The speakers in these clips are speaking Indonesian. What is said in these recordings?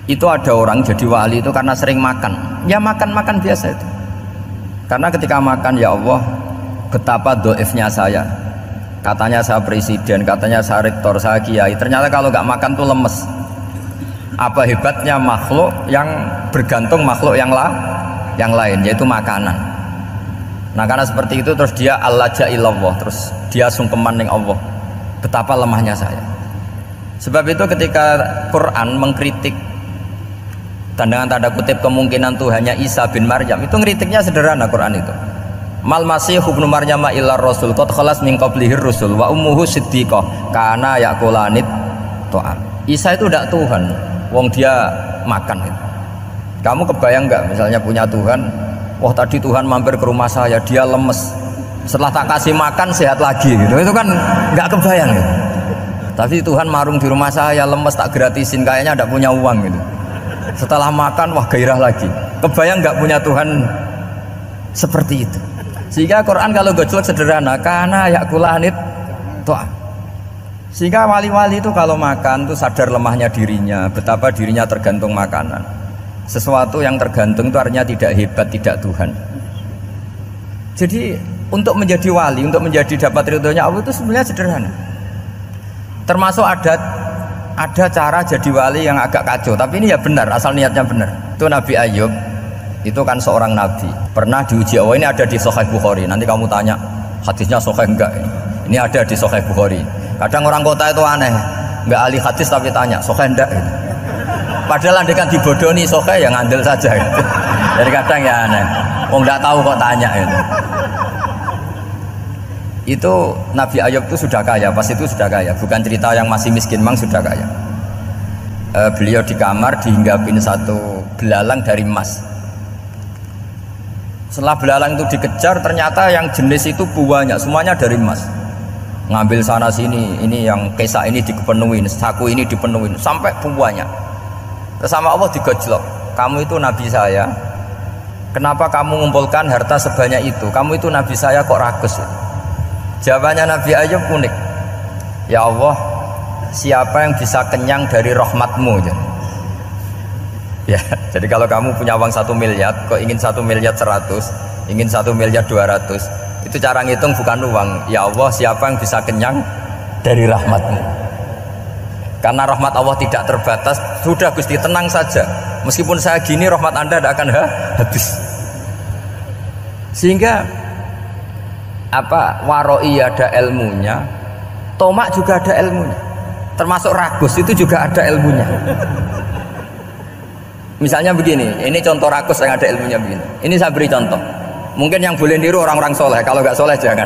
Itu ada orang jadi wali itu karena sering makan. Ya makan-makan biasa itu. Karena ketika makan, ya Allah, betapa doifnya saya. Katanya saya presiden, katanya saya rektor, saya kiai. Ternyata kalau nggak makan tuh lemes. Apa hebatnya makhluk yang bergantung makhluk yang lain, yaitu makanan. Nah karena seperti itu terus dia al-laja'illallah, terus dia sungkeman ning Allah. Betapa lemahnya saya. Sebab itu ketika Quran mengkritik dan dengan tanda kutip kemungkinan Tuhannya Isa bin Maryam, itu ngeritiknya sederhana Quran itu. Mal masih ibnu Maryam illa rasul qad khalas min qablihir rusul wa ummuhu siddiqah kana yaqulanit ta'am. Isa itu tidak Tuhan, wong dia makan itu. Kamu kebayang nggak misalnya punya Tuhan, wah tadi Tuhan mampir ke rumah saya, dia lemes, setelah tak kasih makan sehat lagi gitu. Itu kan nggak kebayang gitu. Tapi Tuhan marung di rumah saya, lemes tak gratisin, kayaknya tidak punya uang gitu. Setelah makan wah gairah lagi. Kebayang nggak punya Tuhan seperti itu. Sehingga Quran kalau gojlok sederhana, karena yakulanit toa. Sehingga wali-wali itu kalau makan tuh sadar lemahnya dirinya, betapa dirinya tergantung makanan. Sesuatu yang tergantung itu artinya tidak hebat, tidak Tuhan. Jadi untuk menjadi wali, untuk menjadi dapat ridhonya Allah itu sebenarnya sederhana. Termasuk ada cara jadi wali yang agak kacau, tapi ini ya benar, asal niatnya benar. Itu Nabi Ayub, itu kan seorang nabi, pernah diuji Allah. Ini ada di Sahih Bukhari. Nanti kamu tanya hadisnya sahih enggak? Ini ada di Sahih Bukhari. Kadang orang kota itu aneh, enggak ahli hadis tapi tanya sahih enggak? Padahal andekan dibodoni sahih ya ngandel saja. Jadi kadang ya aneh, wong enggak tahu kok tanya itu. Itu Nabi Ayub itu sudah kaya, pas itu sudah kaya, bukan cerita yang masih miskin, memang sudah kaya. Beliau di kamar dihinggapin satu belalang dari emas. Setelah belalang itu dikejar, ternyata yang jenis itu buahnya semuanya dari emas. Ngambil sana sini, ini yang kesak ini dipenuhin, saku ini dipenuhin, sampai buahnya. Sama Allah digojlok, kamu itu nabi saya, kenapa kamu mengumpulkan harta sebanyak itu? Kamu itu nabi saya kok rakus? Jawabannya Nabi Ayub unik. Ya Allah, siapa yang bisa kenyang dari rahmatmu? Ya, jadi kalau kamu punya uang 1 miliar, kok ingin 1 miliar 100, ingin 1 miliar 200, itu cara ngitung bukan uang. Ya Allah, siapa yang bisa kenyang dari rahmatmu? Karena rahmat Allah tidak terbatas. Sudah Gusti, tenang saja. Meskipun saya gini, rahmat Anda tidak akan habis. Sehingga waroi ada ilmunya, tomak juga ada ilmunya, termasuk ragus itu juga ada ilmunya. Misalnya begini, ini contoh ragus yang ada ilmunya begini. Ini saya beri contoh. Mungkin yang boleh niru orang-orang soleh, kalau nggak soleh jangan.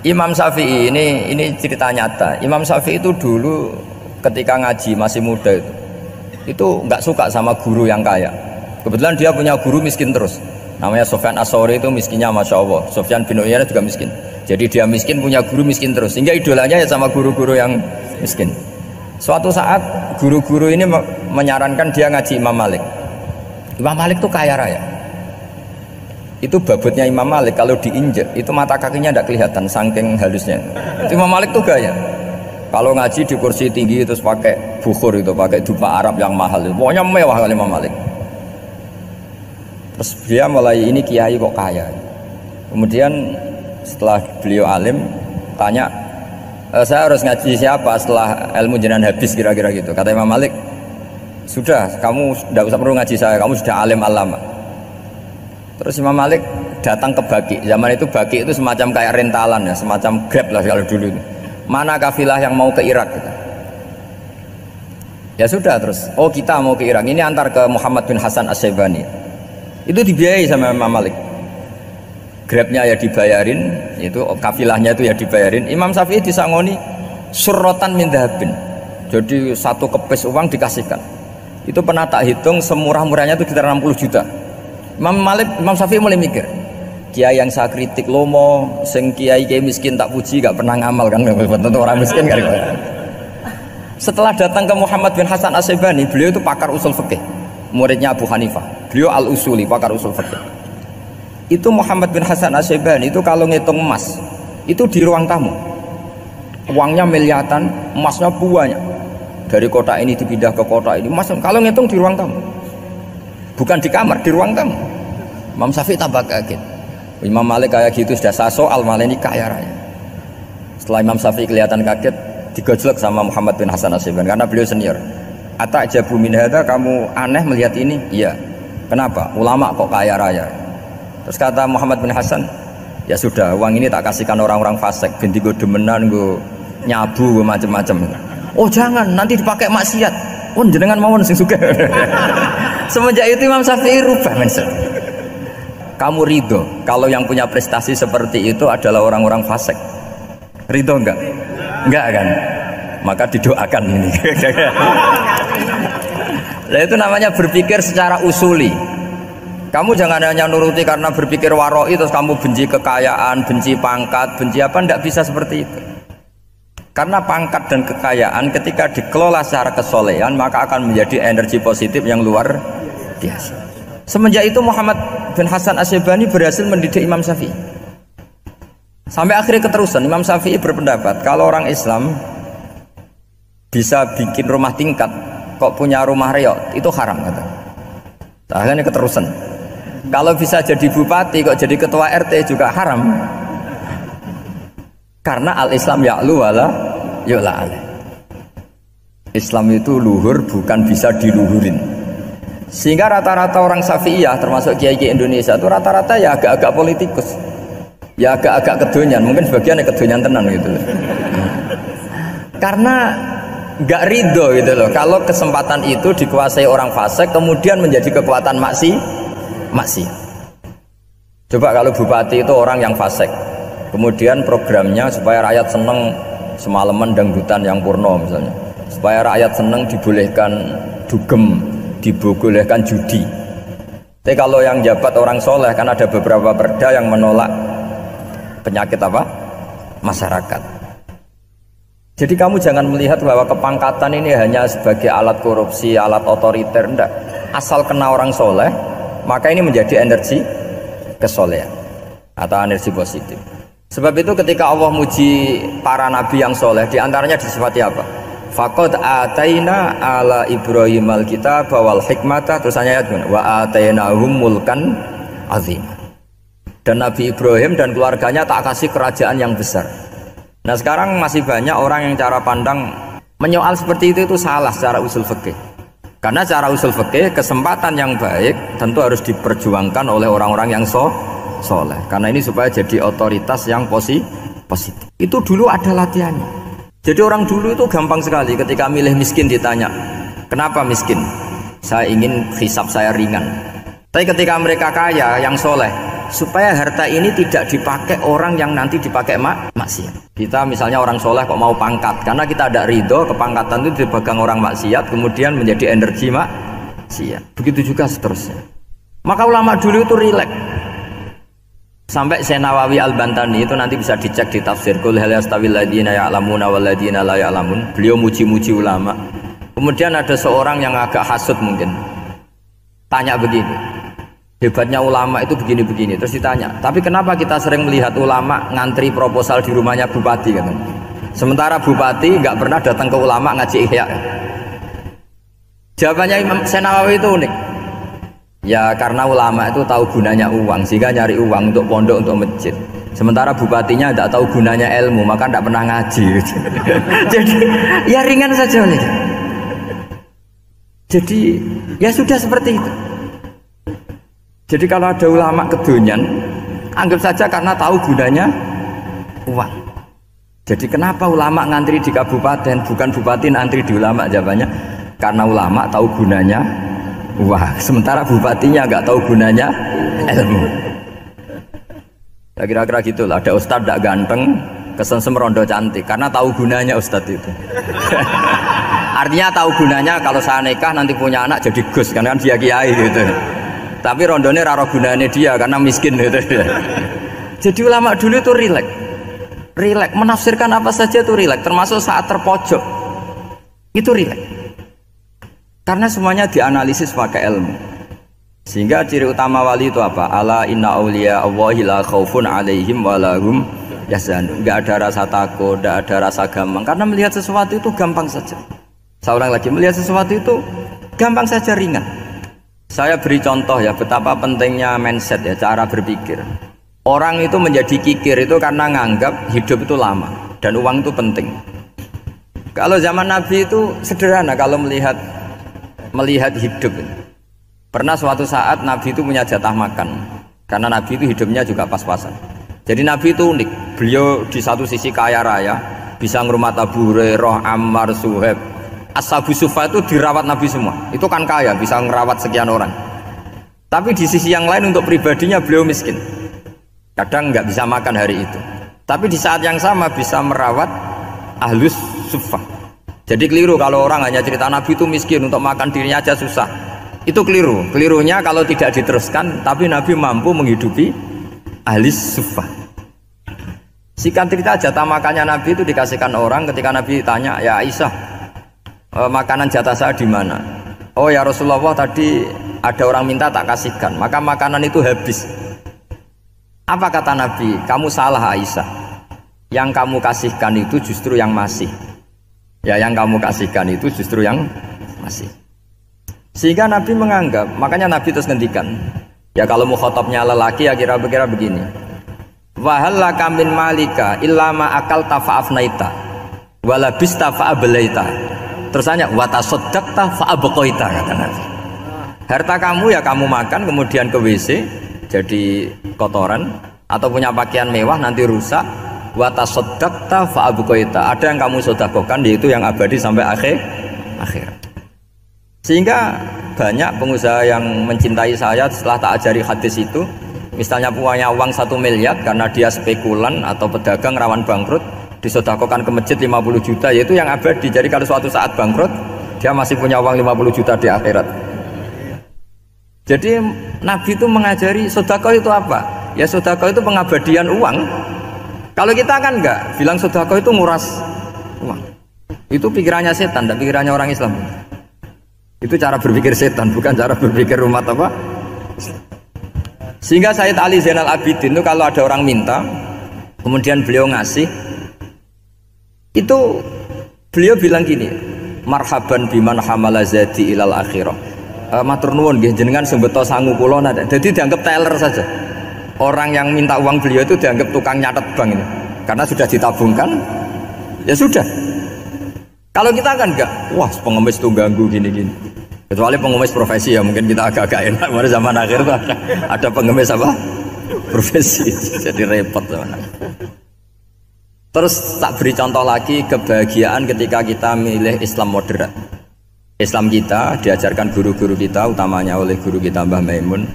Imam Syafi'i, ini cerita nyata. Imam Syafi'i itu dulu ketika ngaji masih muda itu nggak suka sama guru yang kaya. Kebetulan dia punya guru miskin terus. Namanya Sufyan As-Tsauri, itu miskinnya Masya Allah. Sufyan bin Uyainah juga miskin. Jadi dia miskin, punya guru miskin terus. Sehingga idolanya ya sama guru-guru yang miskin. Suatu saat guru-guru ini menyarankan dia ngaji Imam Malik. Imam Malik itu kaya raya. Itu babutnya Imam Malik kalau diinjek itu mata kakinya tidak kelihatan saking halusnya. Itu Imam Malik tuh gaya. Kalau ngaji di kursi tinggi terus pakai bukhur itu, pakai dupa Arab yang mahal. Pokoknya mewah kali Imam Malik. Terus dia mulai ini kiai kok kaya. Kemudian setelah beliau alim tanya, saya harus ngaji siapa setelah ilmu jenengan habis kira-kira gitu. Kata Imam Malik, sudah kamu tidak usah perlu ngaji saya, kamu sudah alim alama. Terus Imam Malik datang ke Baki. Zaman itu Baki itu semacam kayak rentalan ya, semacam Grab lah kalau dulu itu. Mana kafilah yang mau ke Irak gitu. Ya sudah terus, oh kita mau ke Irak, ini antar ke Muhammad bin Hasan As-Syaibani. Itu dibiayai sama Imam Malik. Grabnya ya dibayarin, itu kafilahnya itu ya dibayarin. Imam Syafi'i disangoni surrotan min dhahabin. Jadi satu kepes uang dikasihkan. Itu pernah tak hitung semurah-murahnya itu sekitar 60 juta. Imam Syafi'i mulai mikir, kiai yang saya kritik lomo, sing kiai miskin tak puji, gak pernah ngamal kan, tentu orang miskin kan. Setelah datang ke Muhammad bin Hasan As-Syaibani, beliau itu pakar usul fikih, muridnya Abu Hanifah. Beliau al-usuli, pakar usul fikih. Itu Muhammad bin Hasan As-Syaibani itu kalau ngitung emas, itu di ruang tamu. Uangnya miliaran, emasnya banyak. dari kota ini dipindah ke kota ini. Mas, kalau ngitung di ruang tamu, bukan di kamar, di ruang tamu. Imam Syafi'i tambah kaget. Imam Malik kayak gitu sudah saya soal, malah ini kaya raya. Setelah Imam Syafi'i kelihatan kaget, digojlok sama Muhammad bin Hasan Asy'ibani karena beliau senior. Atajabu min hadza, kamu aneh melihat ini? Iya. Kenapa? Ulama kok kaya raya. Terus kata Muhammad bin Hasan, ya sudah, uang ini tak kasihkan orang-orang fasik, ganti gue demenan, gue nyabu, gue macam-macam. Oh jangan, nanti dipakai maksiat. Oh jenengan mawon sing sugih. Semenjak itu Imam Syafi'i rubah mindset. Kamu ridho kalau yang punya prestasi seperti itu adalah orang-orang fasik? Ridho enggak? Enggak kan? Maka didoakan ini. Nah, itu namanya berpikir secara usuli. Kamu jangan hanya nuruti karena berpikir waroi terus kamu benci kekayaan, benci pangkat, benci apa, tidak bisa seperti itu. Karena pangkat dan kekayaan ketika dikelola secara kesolehan maka akan menjadi energi positif yang luar biasa. Semenjak itu Muhammad bin Hasan Asy'ibani berhasil mendidik Imam Syafi'i. Sampai akhirnya keterusan Imam Syafi'i berpendapat kalau orang Islam bisa bikin rumah tingkat kok punya rumah reot itu haram, kata. Akhirnya keterusan. Kalau bisa jadi bupati kok jadi ketua RT juga haram. Karena al-Islam ya'lu wala yu'la alaih. Islam itu luhur bukan bisa diluhurin. Sehingga rata-rata orang Syafi'iyah termasuk kiai-kiai Indonesia itu rata-rata ya agak-agak politikus. Ya agak-agak kedonyan, mungkin sebagian kedonyan tenan gitu. Karena nggak ridho gitu loh kalau kesempatan itu dikuasai orang fasik kemudian menjadi kekuatan maksiat. Coba kalau bupati itu orang yang fasik, kemudian programnya supaya rakyat seneng semalaman dangdutan yang purno misalnya, supaya rakyat seneng dibolehkan dugem, dibolehkan judi. Tapi kalau yang jabat orang soleh kan ada beberapa perda yang menolak penyakit apa? Masyarakat. Jadi kamu jangan melihat bahwa kepangkatan ini hanya sebagai alat korupsi, alat otoriter, enggak. Asal kena orang soleh, maka ini menjadi energi kesolehan atau energi positif. Sebab itu ketika Allah muji para nabi yang soleh, diantaranya disifati apa? Faqad ataina ala Ibrahim al-kitab wal hikmata, terus ayat wa atainahum mulkan azim. Dan Nabi Ibrahim dan keluarganya tak kasih kerajaan yang besar. Nah sekarang masih banyak orang yang cara pandang menyoal seperti itu salah secara usul fikih. Karena secara usul fikih kesempatan yang baik tentu harus diperjuangkan oleh orang-orang yang soleh. Karena ini supaya jadi otoritas yang positif. Itu dulu ada latihannya. Jadi orang dulu itu gampang sekali ketika milih miskin ditanya, kenapa miskin? Saya ingin hisab saya ringan. Tapi ketika mereka kaya yang soleh, supaya harta ini tidak dipakai orang yang nanti dipakai maksiat. Kita misalnya orang soleh kok mau pangkat, karena kita ada ridho kepangkatan itu dipegang orang maksiat kemudian menjadi energi maksiat. Begitu juga seterusnya. Maka ulama dulu itu rileks. Sampai Syekh Nawawi Al-Bantani itu nanti bisa dicek di tafsir Qul hal yastawil ladzina ya'lamuna wal ladzina la ya'lamun. Beliau muji-muji ulama. Kemudian ada seorang yang agak hasud mungkin tanya begini, hebatnya ulama itu begini-begini. Terus ditanya, tapi kenapa kita sering melihat ulama ngantri proposal di rumahnya bupati kan? Sementara bupati nggak pernah datang ke ulama ngaji ihya. Jawabannya Imam Syekh Nawawi itu unik. Ya karena ulama itu tahu gunanya uang, sehingga nyari uang untuk pondok, untuk masjid. Sementara bupatinya tidak tahu gunanya ilmu, maka tidak pernah ngaji. Jadi ya ringan saja. Jadi ya sudah seperti itu. Jadi kalau ada ulama kedonyan, anggap saja karena tahu gunanya uang. Jadi kenapa ulama ngantri di kabupaten, bukan bupati ngantri di ulama? Jawabannya karena ulama tahu gunanya uang, sementara bupatinya nggak tahu gunanya ilmu. Ya kira-kira gitulah. Ada ustadz tidak ganteng, kesensem rondo cantik, karena tahu gunanya ustadz itu. Artinya tahu gunanya kalau saya nikah nanti punya anak jadi gus, karena kan dia kiai gitu. Tapi rondone raro gunanya dia karena miskin gitu. Jadi ulama dulu itu rileks, menafsirkan apa saja itu rileks, termasuk saat terpojok itu rileks. Karena semuanya dianalisis pakai ilmu. Sehingga ciri utama wali itu apa? Ala inna awliya Allahi la khaufun alaihim walahum yahzanun. Enggak ada rasa takut, enggak ada rasa gampang. Karena melihat sesuatu itu gampang saja. Saya ulang lagi, melihat sesuatu itu gampang saja, ringan. Saya beri contoh ya betapa pentingnya mindset ya, cara berpikir. Orang itu menjadi kikir itu karena nganggap hidup itu lama dan uang itu penting. Kalau zaman Nabi itu sederhana kalau melihat hidup. Pernah suatu saat Nabi itu punya jatah makan, karena Nabi itu hidupnya juga pas-pasan. Jadi Nabi itu unik, beliau di satu sisi kaya raya, bisa ngurmat Abu Hurairah, Ammar, Suhaib. Ashabu Sufa itu dirawat Nabi semua, itu kan kaya, bisa ngerawat sekian orang. Tapi di sisi yang lain untuk pribadinya beliau miskin, kadang nggak bisa makan hari itu. Tapi di saat yang sama bisa merawat Ahlus Sufa. Jadi keliru kalau orang hanya cerita Nabi itu miskin, untuk makan dirinya aja susah. Itu keliru. Kelirunya kalau tidak diteruskan, tapi Nabi mampu menghidupi Ahlus Sufa. Singkat cerita, jatah makannya Nabi itu dikasihkan orang ketika Nabi tanya, ya Aisyah, makanan jatah saya di mana? Oh ya Rasulullah, tadi ada orang minta tak kasihkan, maka makanan itu habis. Apa kata Nabi? Kamu salah Aisyah, yang kamu kasihkan itu justru yang masih. Ya, yang kamu kasihkan itu justru yang masih. Sehingga Nabi menganggap, makanya Nabi terus ngendikan, ya kalau mukhatabnya lelaki ya kira-kira begini, wahallaka min malika illa ma akalta fa'afnaita walabista fa'ablaita. Terus tanya, watasaddaqta fa'abqaita, kata Nabi. Harta kamu ya kamu makan kemudian ke WC jadi kotoran, atau punya pakaian mewah nanti rusak. Watasaddaqta fa'abqaita, ada yang kamu sedekahkan yaitu yang abadi sampai akhir. Sehingga banyak pengusaha yang mencintai saya setelah tak ajari hadis itu, misalnya punya uang 1 miliar karena dia spekulan atau pedagang rawan bangkrut, disedekahkan ke masjid 50 juta, yaitu yang abadi. Jadi kalau suatu saat bangkrut, dia masih punya uang 50 juta di akhirat. Jadi Nabi itu mengajari sedekah itu apa? Ya sedekah itu pengabadian uang. Kalau kita kan enggak, bilang sedekah itu nguras uang. Itu pikirannya setan, dan pikirannya orang Islam. Itu cara berpikir setan, bukan cara berpikir umat apa? Sehingga Sayyid Ali Zainal Abidin itu kalau ada orang minta, kemudian beliau ngasih, itu beliau bilang gini, marhaban biman hamala zadi ilal akhirah. Matur nuwun nggih jenengan sing beto sangu kula nada. Jadi dianggap teller saja. Orang yang minta uang beliau itu dianggap tukang nyatet bank ini. Karena sudah ditabungkan, ya sudah. Kalau kita kan enggak, wah pengemis tuh ganggu gini-gini. Kecuali pengemis profesi ya mungkin kita agak-agak enak. Pada zaman akhir tuh ada pengemis apa? Profesi. Jadi repot zaman akhir. Terus tak beri contoh lagi kebahagiaan ketika kita milih Islam moderat. Islam kita diajarkan guru-guru kita, utamanya oleh guru kita Mbah Maimun.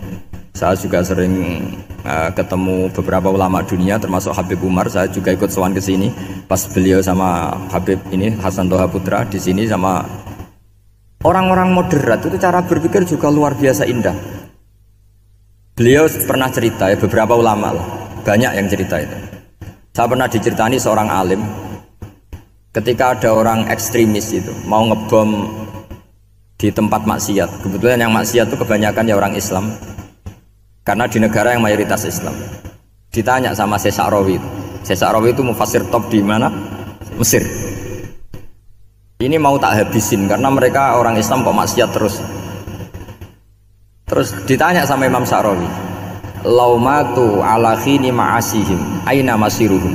Saya juga sering ketemu beberapa ulama dunia, termasuk Habib Umar. Saya juga ikut sowan ke sini pas beliau sama Habib ini Hasan Toha Putra di sini sama orang-orang moderat. Itu cara berpikir juga luar biasa indah. Beliau pernah cerita ya, beberapa ulama lah, banyak yang cerita itu. Saya pernah diceritani seorang alim ketika ada orang ekstremis itu mau ngebom di tempat maksiat. Kebetulan yang maksiat itu kebanyakan ya orang Islam, karena di negara yang mayoritas Islam. Ditanya sama Syekh Sa'rawi. Syekh Sa'rawi itu mufassir top di mana? Mesir. Ini mau tak habisin karena mereka orang Islam kok maksiat terus. Terus ditanya sama Imam Sa'rawi, laumatu ala khini ma'asihim aina masiruhum.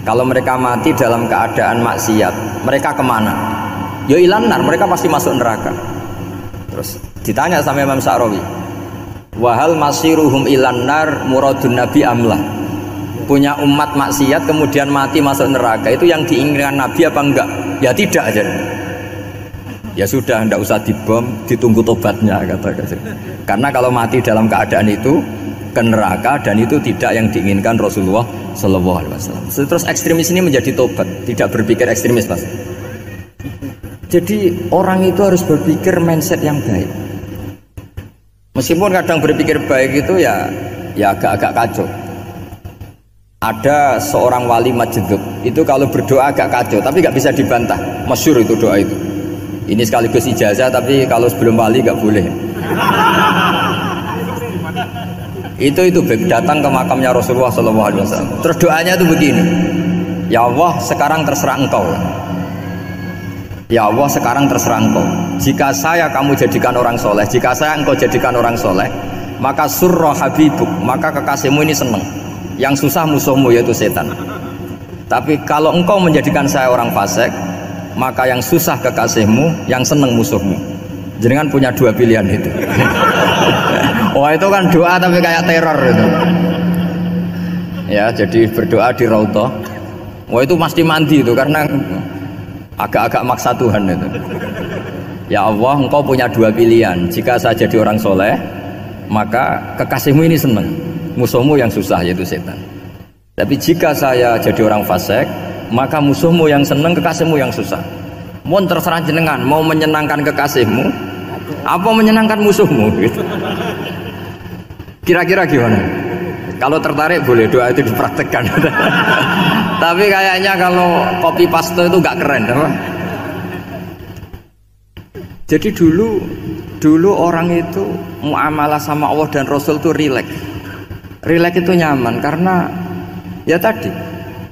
Kalau mereka mati dalam keadaan maksiat, mereka kemana? Ya ilanar, mereka pasti masuk neraka. Terus ditanya sama Imam Sa'rawi, wahal masiruhum ilanar muradun nabi amlah. Punya umat maksiat kemudian mati masuk neraka, itu yang diinginkan Nabi apa enggak? Ya tidak aja. Ya sudah, enggak usah dibom, ditunggu tobatnya, kata. Karena kalau mati dalam keadaan itu ke neraka, dan itu tidak yang diinginkan Rasulullah Shallallahu Alaihi Wasallam. Terus ekstremis ini menjadi tobat, tidak berpikir ekstremis mas. Jadi orang itu harus berpikir mindset yang baik. Meskipun kadang berpikir baik itu ya agak-agak kacau. Ada seorang wali majdub itu kalau berdoa agak kacau, tapi nggak bisa dibantah. Masyhur itu doa itu. Ini sekaligus ijazah, tapi kalau sebelum wali nggak boleh. Itu datang ke makamnya Rasulullah SAW. Terus doanya itu begini, ya Allah sekarang terserah engkau. Ya Allah, sekarang terserah engkau. Jika saya kamu jadikan orang soleh, jika saya engkau jadikan orang soleh, maka surra habibuk, maka kekasihmu ini senang. Yang susah musuhmu yaitu setan. Tapi kalau engkau menjadikan saya orang fasik, maka yang susah kekasihmu, yang senang musuhmu. Jenengan punya dua pilihan itu. Wah, itu kan doa tapi kayak teror itu. Ya, jadi berdoa di Raudhah. Wah, itu pasti mandi itu karena agak-agak maksa Tuhan itu. Ya Allah, engkau punya dua pilihan. Jika saya jadi orang soleh, maka kekasihmu ini senang, musuhmu yang susah yaitu setan. Tapi jika saya jadi orang fasik, maka musuhmu yang senang, kekasihmu yang susah. Mohon terserah jenengan, mau menyenangkan kekasihmu apa menyenangkan musuhmu gitu. Kira-kira gimana? Kalau tertarik boleh doa itu dipraktekkan. Tapi kayaknya kalau copy paste itu gak keren, apa? Jadi dulu orang itu muamalah sama Allah dan Rasul itu rileks. Rileks itu nyaman karena ya tadi,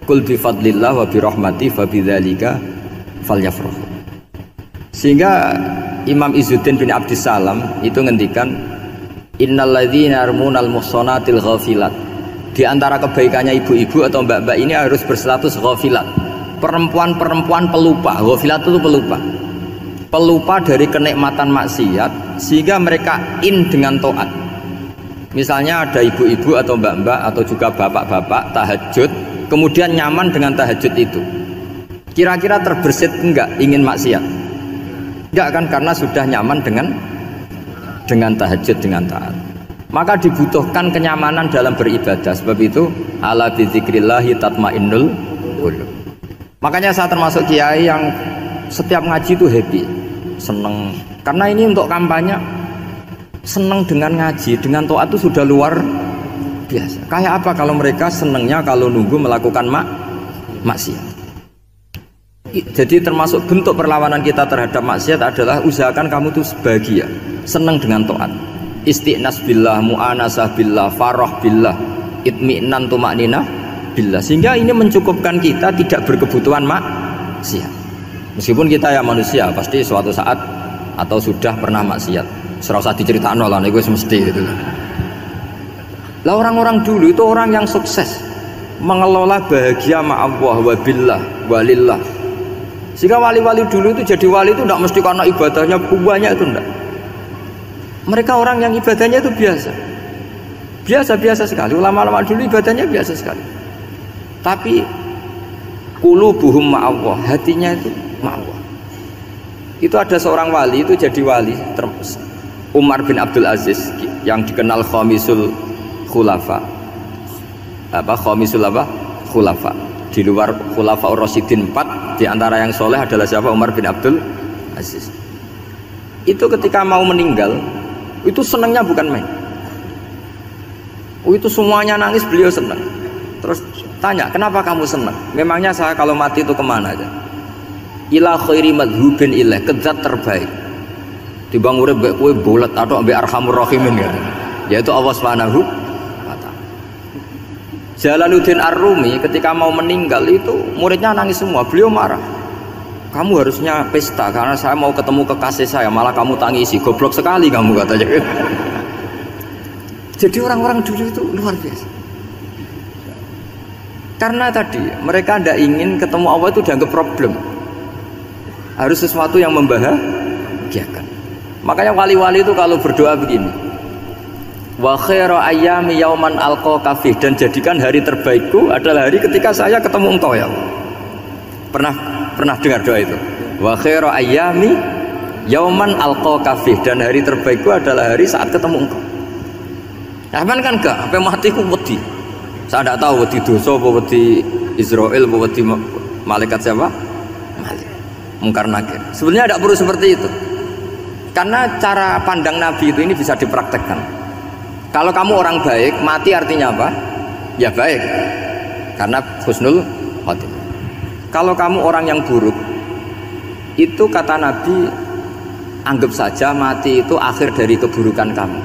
qul bi fadlillah wa bi rahmati fa bidzalika falyafrahu. Sehingga Imam Izzuddin bin Abdissalam itu ngendikan, innalladzina yarmunal muhsanatil ghafilat. Di antara kebaikannya ibu-ibu atau mbak-mbak ini harus berstatus ghafilat. Perempuan-perempuan pelupa. Ghafilat itu pelupa. Pelupa dari kenikmatan maksiat sehingga mereka in dengan taat. Misalnya ada ibu-ibu atau mbak-mbak atau juga bapak-bapak tahajud, kemudian nyaman dengan tahajud itu. Kira-kira terbersit enggak ingin maksiat? Enggak kan, karena sudah nyaman dengan tahajud, dengan taat. Maka dibutuhkan kenyamanan dalam beribadah. Sebab itu ala bidzikrillahi tatmainnul qulub. Makanya saya termasuk kiai yang setiap ngaji itu happy, seneng. Karena ini untuk kampanye, seneng dengan ngaji, dengan taat itu sudah luar biasa. Kayak apa kalau mereka senengnya kalau nunggu melakukan maksiat. Jadi termasuk bentuk perlawanan kita terhadap maksiat adalah usahakan kamu tuh bahagia, seneng dengan taat. Istiqnas billah, mu'anasah billah, farah billah, itmi'nan tumaknina billah. Sehingga ini mencukupkan kita tidak berkebutuhan maksiat. Meskipun kita ya manusia, pasti suatu saat atau sudah pernah maksiat. Serasa diceritakan lah, itu mesti gitu. Lah orang-orang dulu itu orang yang sukses mengelola bahagia ma Allah wa billah walillah. Sehingga wali-wali dulu itu jadi wali itu tidak mesti karena ibadahnya banyak, itu enggak. Mereka orang yang ibadahnya itu biasa sekali. Ulama-ulama dulu ibadahnya biasa sekali. Tapi qulubuhum ma'allah, hatinya itu ma'allah. Itu ada seorang wali itu jadi wali, Umar bin Abdul Aziz, yang dikenal khamisul khulafa. Khamisul khulafa. Di luar khulafa ar-rasyidin 4, di antara yang soleh adalah siapa? Umar bin Abdul Aziz. Itu ketika mau meninggal, itu senangnya bukan main. Itu semuanya nangis, beliau senang. Terus tanya, kenapa kamu senang? Memangnya saya kalau mati itu kemana aja? Ila khairi madhubin ilah, ke zat terbaik. Dibang urip mbek kowe bolet atau mbek arhamur rahimin kan. Yaitu Allah Subhanahu wa taala. Jalaluddin Ar-Rumi ketika mau meninggal itu muridnya nangis semua, beliau marah. Kamu harusnya pesta karena saya mau ketemu kekasih saya, malah kamu tangisi, goblok sekali kamu, katanya. Jadi orang-orang dulu itu luar biasa. Karena tadi mereka tidak ingin ketemu Allah itu dianggap problem, harus sesuatu yang membahagiakan. Makanya wali-wali itu kalau berdoa begini, wa khairu ayyami yauman alqa kafih, dan jadikan hari terbaikku adalah hari ketika saya ketemu engkau ya Allah. Pernah dengar doa itu? Wa khairu ayyami yauman alqa kafih, dan hari terbaikku adalah hari saat ketemu engkau. Nah, kan enggak, sampai mati ku wedi. Saya tidak tahu wedi dosa apa wedi Israel apa wedi malaikat siapa? Malik. Mungkar nakir. Sebenarnya tidak perlu seperti itu. Karena cara pandang Nabi itu ini bisa dipraktekkan. Kalau kamu orang baik, mati artinya apa? Ya baik. Karena husnul khotimah. Kalau kamu orang yang buruk, itu kata Nabi, anggap saja mati itu akhir dari keburukan kamu.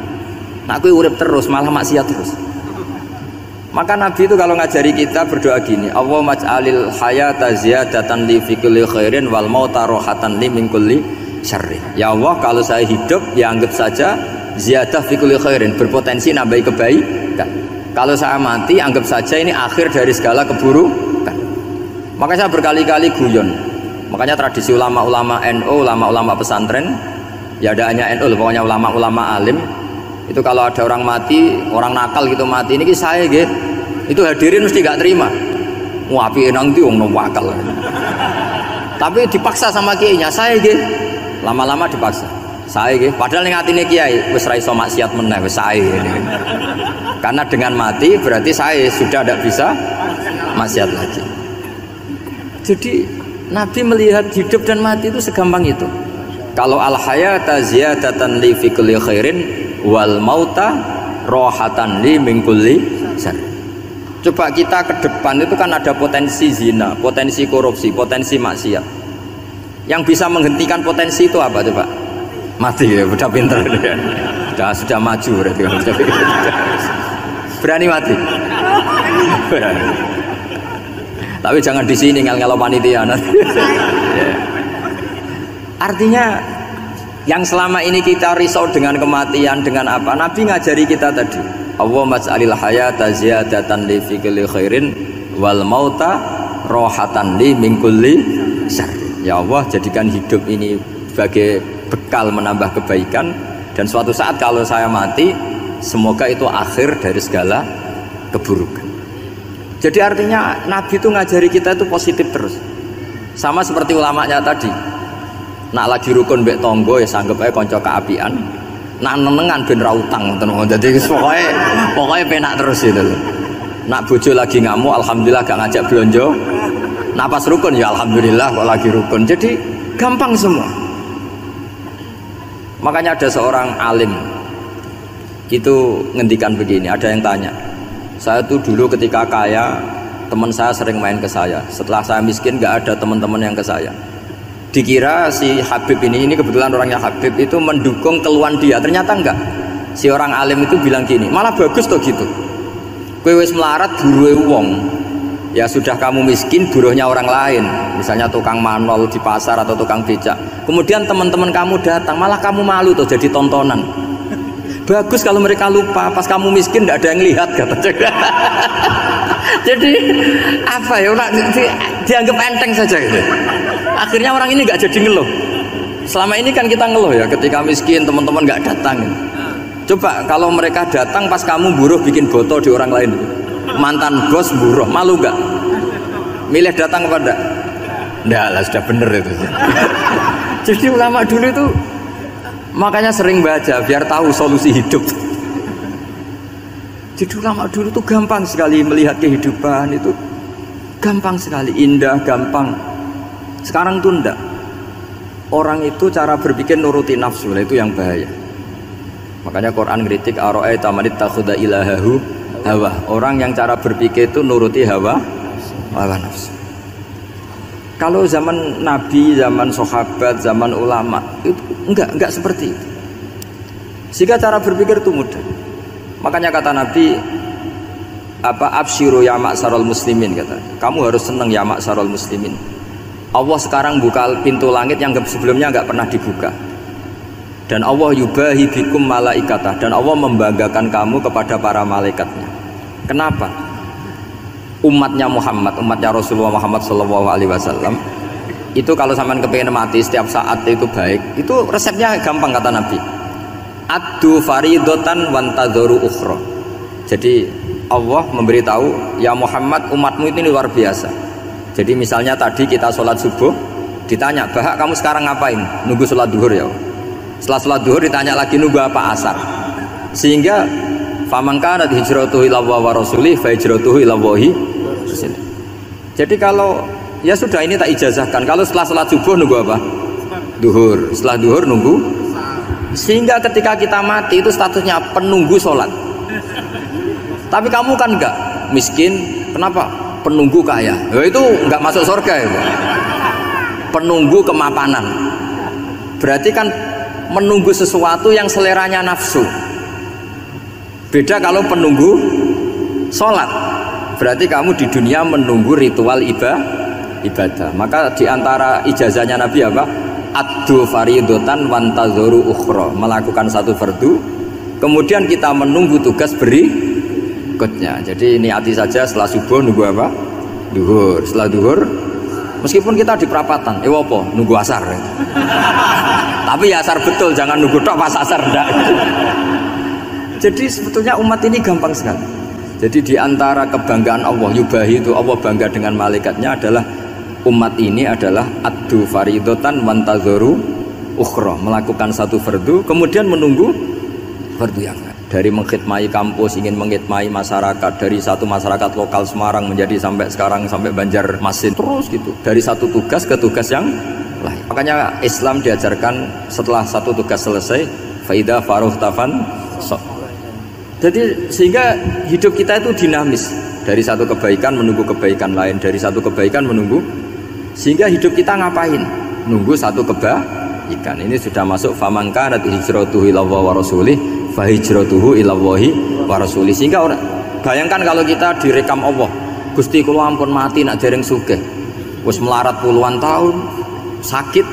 Nah, aku urip terus malah maksiat terus. Maka Nabi itu kalau ngajari kita berdoa gini, Allahumma ij'alil hayata ziyadatan li fi kulli khairin wal mauta rohatan li min kulli syarrin. Ya Allah, kalau saya hidup ya anggap saja ziyadah fi kulli khairin, berpotensi nambahi kebaikan. Kalau saya mati anggap saja ini akhir dari segala keburukan. Maka saya berkali-kali guyon. Makanya tradisi ulama-ulama NU, ulama-ulama pesantren, ya ada hanya NU, pokoknya ulama-ulama alim. Itu kalau ada orang mati, orang nakal gitu mati, ini saya gitu, itu hadirin mesti gak terima. Wapi nanti wong wakal. Tapi dipaksa sama kiainya, saya gitu. Lama-lama dipaksa. Saya gitu. Padahal ning atine kiai wis ra iso maksiat meneh wis saya gitu. Karena dengan mati berarti saya sudah tidak bisa maksiat lagi. Jadi Nabi melihat hidup dan mati itu segampang itu. Kalau al hayata ziyadatan li fi kulli khairin wal mauta rohatan li min kulli syarr. Coba kita ke depan itu kan ada potensi zina, potensi korupsi, potensi maksiat. Yang bisa menghentikan potensi itu apa coba? Mati ya, udah pinter ya. Sudah maju berarti kan. Berani mati. Berani. Tapi jangan di sini ngel-ngelo panitia. Artinya yang selama ini kita risau dengan kematian, dengan apa? Nabi ngajari kita tadi. Allahumma ij'alil hayata ziyadatan li fi kulli khairin wal mauta rohatan li min kulli syarr. Ya Allah, jadikan hidup ini sebagai bekal menambah kebaikan, dan suatu saat kalau saya mati semoga itu akhir dari segala keburukan. Jadi artinya Nabi itu ngajari kita itu positif terus. Sama seperti ulamanya tadi. Nak lagi rukun mbek tonggo ya sanggep ae kanca keapian. Nak nenengan ben ra utang ngoten. Dadi pokoke penak terus itu. Nak bojo lagi ngamuk alhamdulillah gak ngajak blonjo. Nak pas rukun ya alhamdulillah kok lagi rukun. Jadi gampang semua. Makanya ada seorang alim itu ngendikan begini, ada yang tanya, saya tuh dulu ketika kaya teman saya sering main ke saya, setelah saya miskin gak ada teman-teman yang ke saya. Dikira si Habib ini kebetulan orangnya Habib itu mendukung keluhan dia, ternyata enggak. Si orang alim itu bilang gini, malah bagus tuh gitu, kowe wis melarat buruhe wong, ya sudah kamu miskin buruhnya orang lain, misalnya tukang manol di pasar atau tukang becak, kemudian teman-teman kamu datang malah kamu malu tuh jadi tontonan. Bagus kalau mereka lupa pas kamu miskin tidak ada yang lihat kata. Jadi apa ya, dianggap enteng saja gitu. Akhirnya orang ini nggak jadi ngeluh. Selama ini kan kita ngeluh ya ketika miskin teman-teman nggak datang. Coba kalau mereka datang pas kamu buruh bikin foto di orang lain, mantan bos buruh, malu nggak? Milih datang kepada? Nggak lah, sudah bener itu. Jadi ulama dulu itu makanya sering baca biar tahu solusi hidup. Jadi ulama dulu itu gampang sekali melihat kehidupan, itu gampang sekali, indah, gampang. Sekarang tuh enggak. Orang itu cara berpikir nuruti nafsu, itu yang bahaya. Makanya Quran kritik ara'aita man ittakhadha ilahahu hawa. Orang yang cara berpikir itu nuruti hawa nafsu. Kalau zaman Nabi, zaman sahabat, zaman ulama itu enggak seperti itu. Sehingga cara berpikir itu mudah. Makanya kata Nabi, absyiru ya ma'syarul muslimin, kata. Kamu harus senang ya ma'syarul muslimin. Allah sekarang buka pintu langit yang sebelumnya enggak pernah dibuka. Dan Allah yubahi bikum malaikatah, dan Allah membanggakan kamu kepada para malaikatnya. Kenapa? Umatnya Muhammad, umatnya Rasulullah Muhammad SAW itu kalau sampean kepengen mati setiap saat itu baik, itu resepnya gampang kata Nabi. Addu faridotan wantadzoru ukhra. Jadi Allah memberitahu, ya Muhammad, umatmu ini luar biasa. Jadi misalnya tadi kita sholat subuh, ditanya, bahak kamu sekarang ngapain? Nunggu sholat duhur ya. Setelah sholat duhur ditanya lagi, nunggu apa asar? Sehingga faman kanat hijratuhu ila wa rasulih fa hijratuhu ila wahi. Jadi kalau ya sudah ini tak ijazahkan, kalau setelah sholat subuh nunggu apa? Duhur. Setelah duhur nunggu. Sehingga ketika kita mati itu statusnya penunggu sholat. Tapi kamu kan enggak miskin, kenapa? Penunggu kaya. Ya itu enggak masuk surga ya. Penunggu kemapanan. Berarti kan menunggu sesuatu yang seleranya nafsu. Beda kalau penunggu sholat, berarti kamu di dunia menunggu ritual ibadah. Maka diantara ijazahnya Nabi apa? Addu faridotan wantazuru ukhra, melakukan satu fardu kemudian kita menunggu tugas berikutnya. Jadi niati saja setelah subuh nunggu apa? Duhur. Setelah duhur meskipun kita di perapatan apa? Nunggu asar tapi ya asar betul, jangan nunggu tok pas asar enggak. Jadi sebetulnya umat ini gampang sekali. Jadi diantara kebanggaan Allah yubahi itu Allah bangga dengan malaikatnya adalah umat ini adalah addu faridotan wantazuru ukhra, melakukan satu fardu kemudian menunggu fardu yang lain. Dari mengkhidmati kampus, ingin mengkhidmati masyarakat, dari satu masyarakat lokal Semarang menjadi sampai sekarang sampai Banjarmasin, terus gitu dari satu tugas ke tugas yang lain. Makanya Islam diajarkan setelah satu tugas selesai faida faruh tafan so. Jadi sehingga hidup kita itu dinamis, dari satu kebaikan menunggu kebaikan lain, dari satu kebaikan menunggu, sehingga hidup kita ngapain? Nunggu satu kebaikan. Ini sudah masuk faman kanat hijratuhu ilallahi wa rasulih fa hijratuhu ilallahi wa rasulih. Sehingga orang bayangkan kalau kita direkam Allah, Gusti kula ampun mati nak dereng sugih. Wis melarat puluhan tahun, sakit,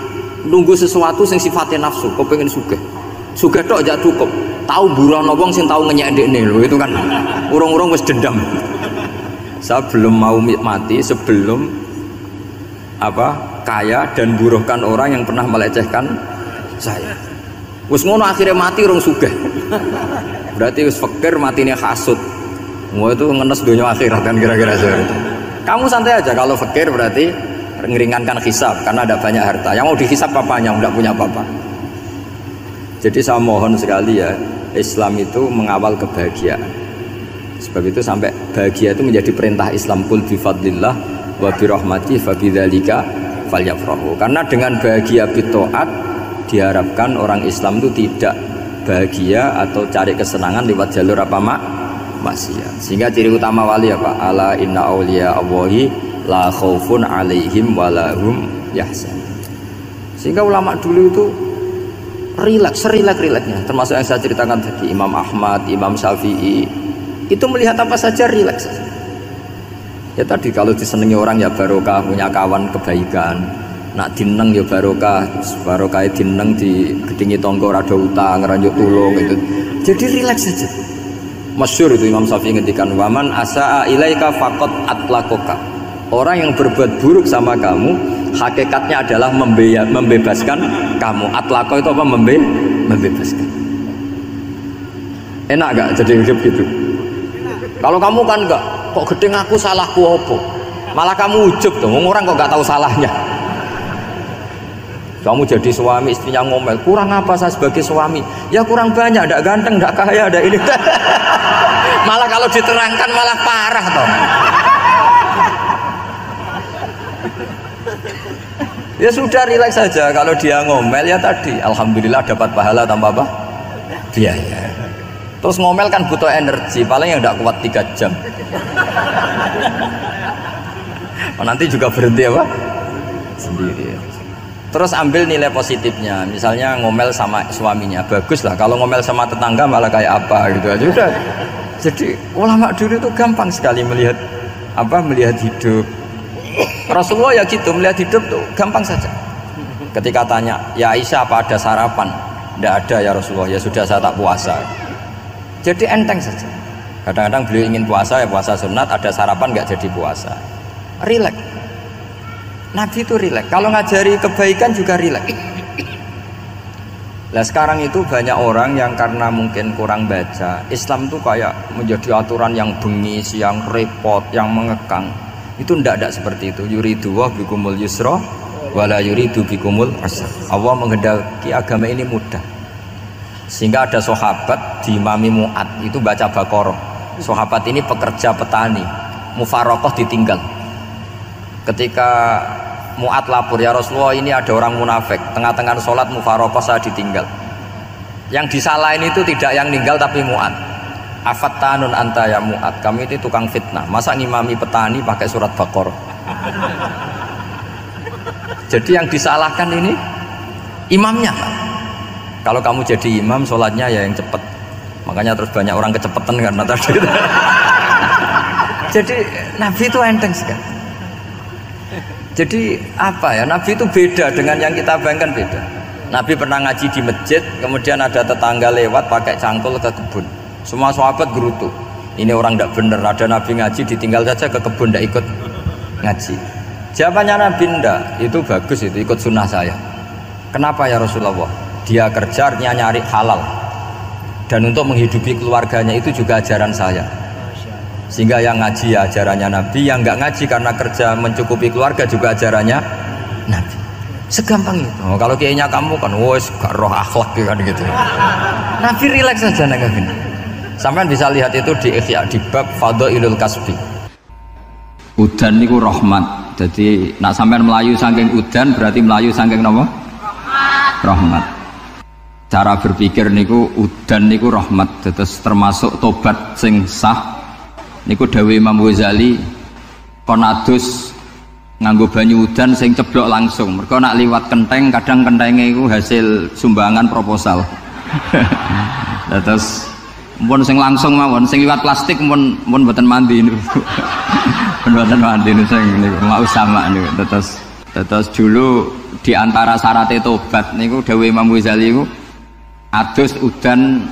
nunggu sesuatu sing sifatnya nafsu, kepengin sugih. Sugih tok aja cukup. Tahu buruan wong sing tahu ngenyek ndekne lho, itu kan urung-urung wis dendam. Saya belum mau mati sebelum kaya dan buruhkan orang yang pernah melecehkan saya. Wis ngono akhirnya mati urung sugih. Berarti wis fakir matine hasud. Mau itu ngenes dunia akhirat kan kira-kira seperti itu. Kamu santai aja kalau fakir berarti meringankan hisab karena ada banyak harta. Yang mau dihisab papanya enggak punya apa-apa. Jadi saya mohon sekali ya, Islam itu mengawal kebahagiaan. Sebab itu sampai bahagia itu menjadi perintah Islam, qul bi fadlillah wa bi rahmati fa bidzalika falyafrahu. Karena dengan bahagia bitaat diharapkan orang Islam itu tidak bahagia atau cari kesenangan lewat jalur maksiat. Sehingga ciri utama wali apa? Ala inna auliya Allahi la khaufun alaihim wa lahum yahzan. Sehingga ulama dulu itu rileks-rileksnya, termasuk yang saya ceritakan tadi, Imam Ahmad, Imam Syafi'i, itu melihat apa saja rileks. Ya tadi kalau disenangi orang ya barokah, punya kawan kebaikan, nak dineng ya barokah dineng di gedingi tonggo rada utang, ngeranjuk tulung itu. Jadi rileks saja. Masyhur itu Imam Syafi'i ngendikan, waman asaa ilaika faqad atlaqaka. Orang yang berbuat buruk sama kamu hakikatnya adalah membebaskan kamu. Atlaqo itu apa? Membebaskan. Enak gak jadi hidup gitu? Kalau kamu kan enggak, kok gedeng aku salahku apa? Malah kamu ujub tuh, orang kok gak tahu salahnya. Kamu jadi suami, istrinya ngomel, kurang apa saya sebagai suami? Ya kurang banyak, enggak ganteng, enggak kaya, enggak ini. Malah kalau diterangkan malah parah toh. Ya sudah rileks saja. Kalau dia ngomel ya tadi alhamdulillah dapat pahala tanpa apa? Biaya. Terus ngomel kan butuh energi, paling yang tidak kuat 3 jam. Nanti juga berhenti apa? Sendiri. Terus ambil nilai positifnya. Misalnya ngomel sama suaminya, bagus lah. Kalau ngomel sama tetangga malah kayak apa gitu aja udah. Jadi ulama dulu itu gampang sekali melihat hidup. Rasulullah ya gitu, melihat hidup tuh gampang saja. Ketika tanya, ya Aisyah apa ada sarapan? Tidak ada ya Rasulullah, ya sudah saya tak puasa. Jadi enteng saja. Kadang-kadang beliau ingin puasa ya puasa sunat, ada sarapan nggak jadi puasa. Rileks. Nabi itu rileks. Kalau ngajari kebaikan juga rileks. Nah sekarang itu banyak orang yang karena mungkin kurang baca, Islam itu kayak menjadi aturan yang bengis, yang repot, yang mengekang. Itu tidak seperti itu. Yuridu wa bikumul yusra wala yuridu bikumul usra. Allah menghendaki agama ini mudah. Sehingga ada sahabat di Imami Mu'ad itu baca Baqarah. Sahabat ini pekerja petani, mufarokoh ditinggal. Ketika Mu'ad lapor, ya Rasulullah ini ada orang munafik, tengah-tengah sholat mufarokoh saya ditinggal. Yang disalahin itu tidak yang ninggal tapi Mu'ad. Afattanun anta ya Mu'ad, kami itu tukang fitnah. Masa ngimami petani pakai surat Baqarah? Jadi yang disalahkan ini imamnya. Kalau kamu jadi imam, sholatnya ya yang cepat. Makanya terus banyak orang kecepetan karena tadi. Jadi Nabi itu enteng sekali. Jadi apa ya? Nabi itu beda dengan yang kita bayangkan, beda. Nabi pernah ngaji di masjid, kemudian ada tetangga lewat pakai cangkul ke kebun. Semua sahabat gerutu. Ini orang tidak benar, ada Nabi ngaji ditinggal saja ke kebun, tidak ikut ngaji. Jawabannya Nabi, ndak, itu bagus, itu ikut sunnah saya. Kenapa ya Rasulullah? Dia kerjanya nyari halal, dan untuk menghidupi keluarganya itu juga ajaran saya. Sehingga yang ngaji ya ajarannya Nabi, yang nggak ngaji karena kerja mencukupi keluarga juga ajarannya Nabi. Segampang itu. Oh, kalau kayaknya kamu kan, wes gak roh akhlak kan gitu. Nabi rileks saja nggak gini. Sampai bisa lihat itu di Ikhya, di bab Fadhailul Kasbi. Udan niku rahmat. Jadi nak sampean melayu saking udan berarti melayu saking napa? Rahmat. Cara berpikir niku udan niku rahmat. Terus termasuk tobat sing sah. Niku dawuh Imam Ghazali kon adus nganggo banyu udan sing ceblok langsung. Mergo nak liwat kenteng kadang kentenge iku hasil sumbangan proposal. Terus mun sing langsung mawon, sing liwat plastik mun mboten mandi niku. Mboten mandi niku sing niku mau sama niku. Terus dulu di antara syarat tobat niku dawuh Imam Ghazali niku adus udan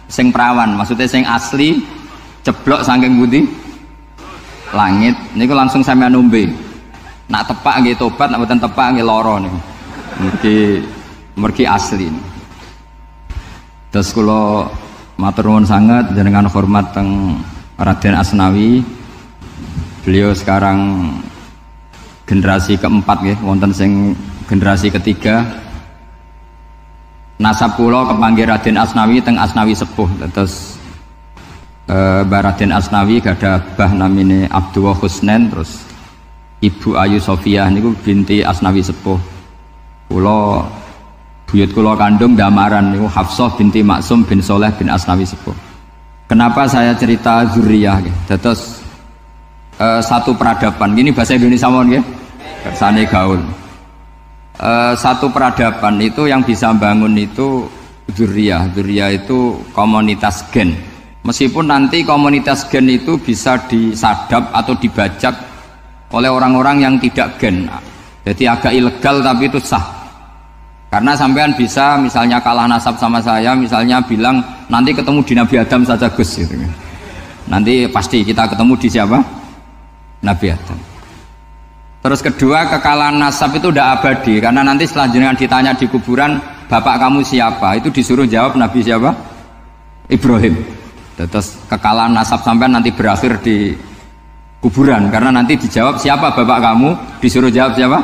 sing prawan, maksudnya sing asli ceblok saking pundi? Langit niku langsung sampean nombe. Nak tepak nggih tobat, nak mboten tepak nggih lara niku. Mergi asli. Terus kula matur nuwun sangat jenengan hormat teng Raden Asnawi. Beliau sekarang generasi keempat nggih, wonten sing generasi ketiga. Nasab kula kepanggih Raden Asnawi teng Asnawi sepuh. Terus Mbah Raden Asnawi gadah bah namine Abdullah Husnen, terus Ibu Ayu Sofiah niku binti Asnawi sepuh. Kula buyut kula kandung damaran niku Hafsah binti Maksum bin Soleh bin Asnawi sepuh. Kenapa saya cerita zuriyah nggih? Terus satu peradaban. Ini bahasa Indonesia mawon nggih. Kersane gaul. Satu peradaban itu yang bisa bangun itu zuriyah. Zuriyah itu komunitas gen. Meskipun nanti komunitas gen itu bisa disadap atau dibajak oleh orang-orang yang tidak gen, jadi agak ilegal tapi itu sah. Karena sampean bisa misalnya kalah nasab sama saya, misalnya bilang nanti ketemu di Nabi Adam saja Gus gitu. Nanti pasti kita ketemu di siapa? Nabi Adam. Terus kedua, kekalahan nasab itu udah abadi, karena nanti selanjutnya ditanya di kuburan, bapak kamu siapa? Itu disuruh jawab Nabi siapa? Ibrahim. Terus kekalahan nasab sampean nanti berakhir di kuburan, karena nanti dijawab siapa bapak kamu, disuruh jawab siapa?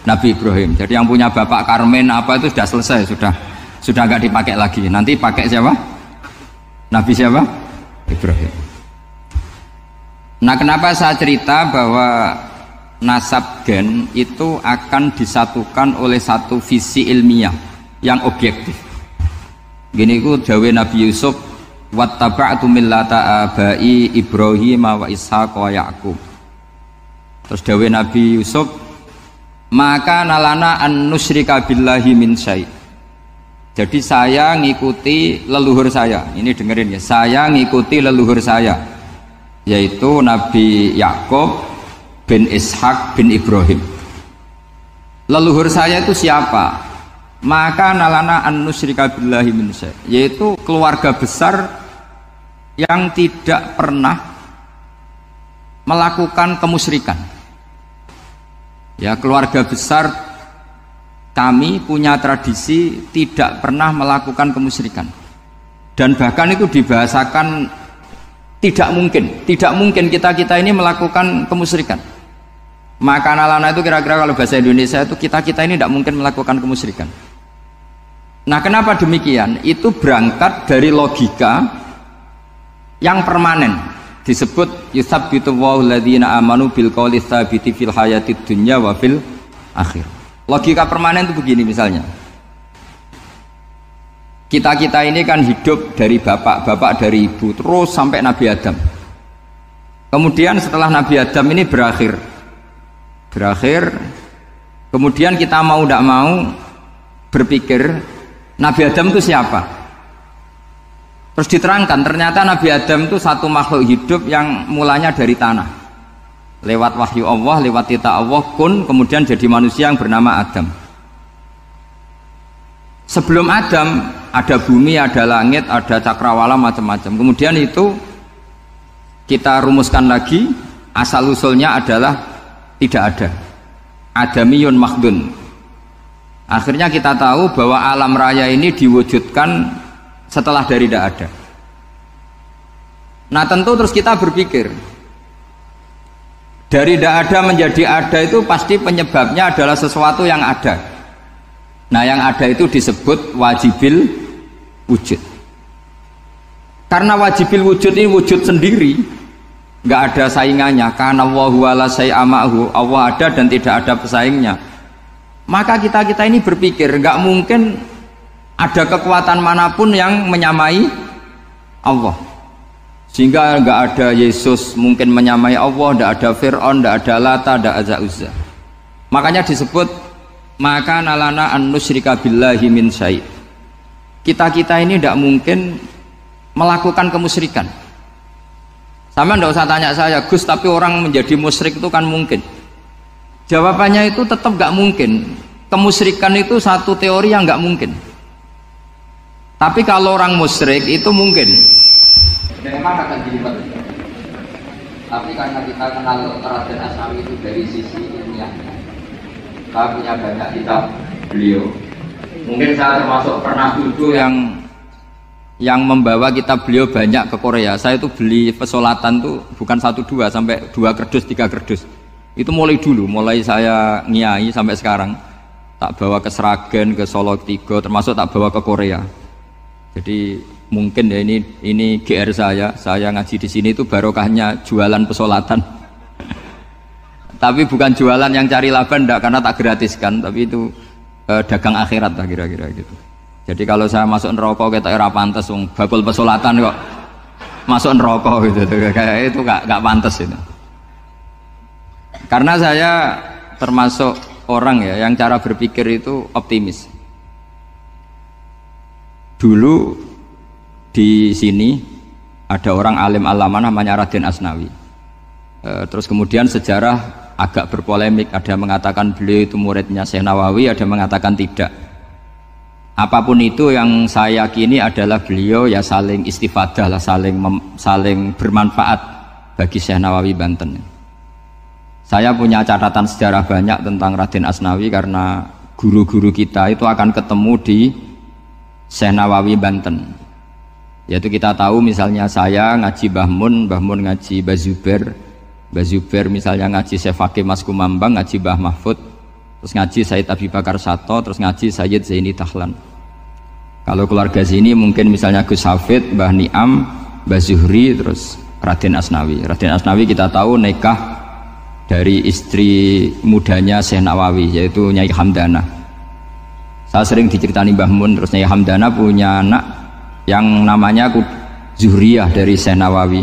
Nabi Ibrahim. Jadi yang punya bapak Karmen apa itu sudah selesai, sudah nggak dipakai lagi. Nanti pakai siapa? Nabi siapa? Ibrahim. Nah, kenapa saya cerita bahwa nasab gen itu akan disatukan oleh satu visi ilmiah yang objektif. Gini ku dawuh Nabi Yusuf, wattaba'tu millata abai Ibrahim wa Ishaq wa Yaqub. Terus dawuh Nabi Yusuf, maka nalana an nusyrika billahi min syai'. Jadi saya ngikuti leluhur saya. Ini dengerin ya, saya ngikuti leluhur saya, yaitu Nabi Yakub bin Ishaq bin Ibrahim. Leluhur saya itu siapa? Maka nalana an nusyrika billahi min syai', yaitu keluarga besar yang tidak pernah melakukan kemusyrikan. Ya, keluarga besar kami punya tradisi tidak pernah melakukan kemusyrikan. Dan bahkan itu dibahasakan tidak mungkin kita ini melakukan kemusyrikan. Maka nalana itu kira-kira kalau bahasa Indonesia itu kita ini tidak mungkin melakukan kemusyrikan. Nah, kenapa demikian? Itu berangkat dari logika yang permanen, disebut yusabbitu Allahu alladzina amanu bil qouli tsabiti fil hayatid dunya wa fil akhir. Logika permanen itu begini, misalnya kita ini kan hidup dari bapak dari ibu terus sampai Nabi Adam. Kemudian setelah Nabi Adam ini berakhir, kemudian kita mau tidak mau berpikir Nabi Adam itu siapa? Terus diterangkan ternyata Nabi Adam itu satu makhluk hidup yang mulanya dari tanah. Lewat wahyu Allah, lewat titah Allah kun, kemudian jadi manusia yang bernama Adam. Sebelum Adam ada bumi, ada langit, ada cakrawala macam-macam. Kemudian itu kita rumuskan lagi, asal usulnya adalah tidak ada. Adamiyun makhdun. Akhirnya kita tahu bahwa alam raya ini diwujudkan setelah dari tidak ada. Nah tentu terus kita berpikir, dari tidak ada menjadi ada itu pasti penyebabnya adalah sesuatu yang ada. Nah yang ada itu disebut wajibil wujud. Karena wajibil wujud ini wujud sendiri, nggak ada saingannya. Karena Allahu wala syai'amahu, Allah ada dan tidak ada pesaingnya. Maka kita ini berpikir nggak mungkin ada kekuatan manapun yang menyamai Allah. Sehingga nggak ada Yesus mungkin menyamai Allah, nggak ada Fir'aun, nggak ada Lata, nggak ada Uzza. Makanya disebut maka nalana an nusyrika billahi min syai'. Kita ini tidak mungkin melakukan kemusyrikan. Sama tidak usah tanya saya, Gus, tapi orang menjadi musyrik itu kan mungkin. Jawabannya itu tetap nggak mungkin. Kemusyrikan itu satu teori yang nggak mungkin. Tapi kalau orang musyrik itu mungkin. Memang akan dilibat. Tapi karena kita kenal Raden Asnawi itu dari sisi ilmiahnya, saya punya banyak kitab beliau. Mungkin saya termasuk pernah dulu yang membawa kitab beliau banyak ke Korea. Saya itu beli pesolatan tuh bukan 1-2 sampai 2 kerdus 3 kerdus. Itu mulai dulu, mulai saya ngiai sampai sekarang. Tak bawa ke Sragen, ke Solo Tigo, termasuk tak bawa ke Korea. Jadi mungkin ya ini GR saya ngaji di sini itu barokahnya jualan pesolatan. Tapi bukan jualan yang cari laba enggak, karena tak gratiskan, tapi itu dagang akhirat lah kira-kira gitu. Jadi kalau saya masuk neraka kita era pantas bakul pesolatan kok masuk neraka gitu, kayak itu enggak pantas itu. Karena saya termasuk orang ya yang cara berpikir itu optimis. Dulu di sini ada orang alim alama namanya Raden Asnawi. Terus kemudian sejarah agak berpolemik, ada mengatakan beliau itu muridnya Syekh Nawawi, ada mengatakan tidak. Apapun itu yang saya yakini adalah beliau ya saling istifadah lah, saling bermanfaat bagi Syekh Nawawi Banten. Saya punya catatan sejarah banyak tentang Raden Asnawi karena guru-guru kita itu akan ketemu di Syekh Nawawi Banten. Yaitu kita tahu misalnya saya ngaji Mbah Mun ngaji Mbah Zubair misalnya ngaji Syekh Fakih Mas Kumambang, ngaji Mbah Mahfud, terus ngaji Said Abi Bakar Sato, terus ngaji Sayyid Zaini Dahlan. Kalau keluarga sini mungkin misalnya Gus Hafid, Mbah Niam, Mbah Zuhri, terus Raden Asnawi. Raden Asnawi kita tahu nikah dari istri mudanya Syekh Nawawi, yaitu Nyai Hamdana. Saya sering diceritani Mbah Mun, terus Nyai Hamdana punya anak yang namanya Zuhriyah dari Syekh Nawawi.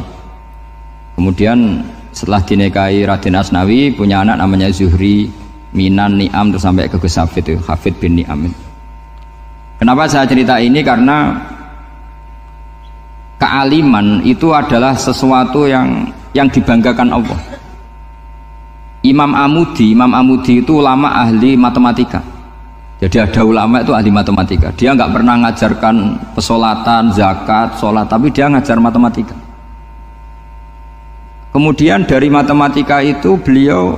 Kemudian setelah dinikahi Raden Asnawi punya anak namanya Zuhri, Minan, Niam, terus sampai ke Gus Hafid itu, Hafid bin Niam. Kenapa saya cerita ini? Karena kealiman itu adalah sesuatu yang dibanggakan Allah. Imam Amudi itu ulama ahli matematika. Jadi ada ulama itu ahli matematika. Dia nggak pernah ngajarkan pesolatan, zakat, sholat, tapi dia ngajar matematika. Kemudian dari matematika itu beliau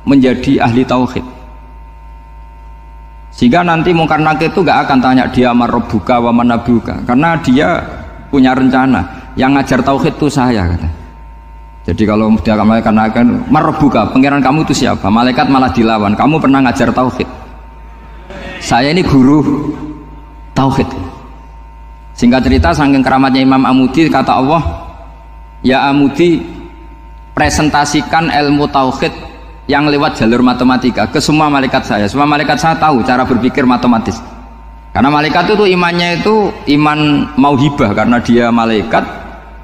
menjadi ahli tauhid. Sehingga nanti Mungkar Nakir itu nggak akan tanya dia marabbuka wa manabuka, karena dia punya rencana. Yang ngajar tauhid itu saya, kata. Jadi kalau dia Mungkar Nakir marabbuka, pangeran kamu itu siapa? Malaikat malah dilawan. Kamu pernah ngajar tauhid? Saya ini guru tauhid. Singkat cerita, saking keramatnya Imam Amudi, kata Allah, ya Amudi, presentasikan ilmu tauhid yang lewat jalur matematika ke semua malaikat saya. Semua malaikat saya tahu cara berpikir matematis. Karena malaikat itu imannya itu iman mauhibah, karena dia malaikat,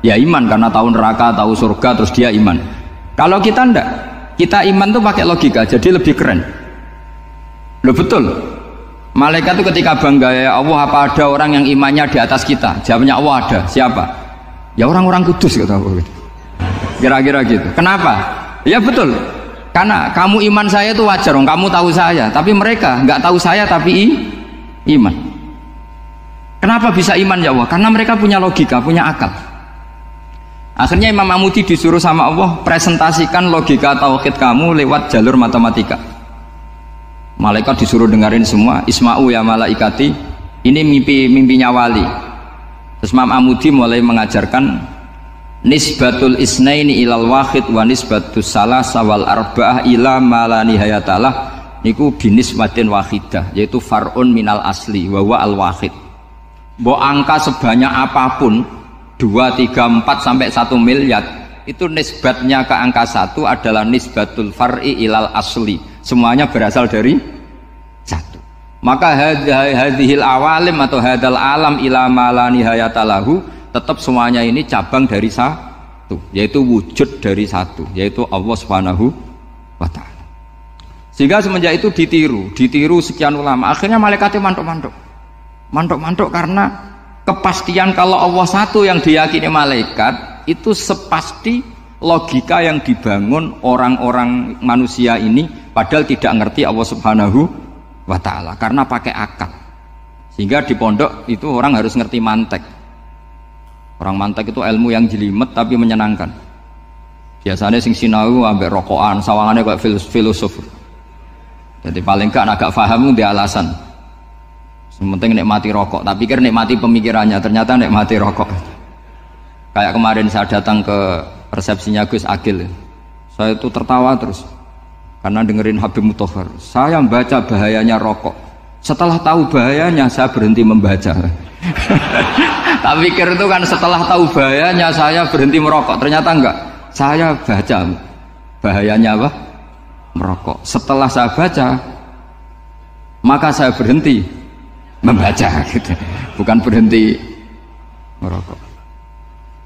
ya iman karena tahu neraka, tahu surga, terus dia iman. Kalau kita enggak, kita iman tuh pakai logika, jadi lebih keren. Loh betul. Malaikat itu ketika bangga, ya Allah, apa ada orang yang imannya di atas kita? Jawabnya Allah ada. Siapa? Ya orang-orang kudus, kata Allah. Kira-kira gitu. Kenapa? Ya betul. Karena kamu iman saya itu wajar, kamu tahu saya. Tapi mereka nggak tahu saya tapi iman. Kenapa bisa iman ya Allah? Karena mereka punya logika, punya akal. Akhirnya Imam Amudi disuruh sama Allah presentasikan logika tauhid kamu lewat jalur matematika. Malaikat disuruh dengerin semua. Isma'u ya malaikati, ini mimpinya wali. Terus Imam Amudi mulai mengajarkan nisbatul isnaini ilal wahid wa nisbatus salasa wal arba'ah ila ma la nihayatalah niku binisbatin wahidah, yaitu far'un minal asli wa huwa al wahid. Mbok angka sebanyak apapun 2, 3, 4 sampai 1 miliar itu nisbatnya ke angka 1 adalah nisbatul far'i ilal asli, semuanya berasal dari 1. Maka hadhil awalim atau hadal alam ila ma la nihayatalahu, tetap semuanya ini cabang dari 1, yaitu wujud dari 1, yaitu Allah Subhanahu wa ta'ala. Sehingga semenjak itu ditiru sekian ulama. Akhirnya malaikatnya mantuk karena kepastian kalau Allah 1 yang diyakini malaikat itu sepasti logika yang dibangun orang-orang manusia ini, padahal tidak ngerti Allah Subhanahu wa ta'ala karena pakai akal. Sehingga di pondok itu orang harus ngerti mantek. Orang mantek itu ilmu yang jelimet tapi menyenangkan. Biasanya sing sinau ambek rokokan, sawangannya kayak filosof. Jadi paling gak agak paham dia alasan. Sementing nikmati rokok, tapi pikir nikmati pemikirannya, ternyata nikmati rokok. Kayak kemarin saya datang ke resepsinya Gus Agil, saya itu tertawa terus karena dengerin Habib Mutahar. Saya membaca bahayanya rokok, setelah tahu bahayanya saya berhenti membaca. Tak pikir itu kan setelah tahu bahayanya saya berhenti merokok, ternyata enggak. Saya baca bahayanya apa? Merokok. Setelah saya baca, maka saya berhenti membaca, gitu. Bukan berhenti merokok.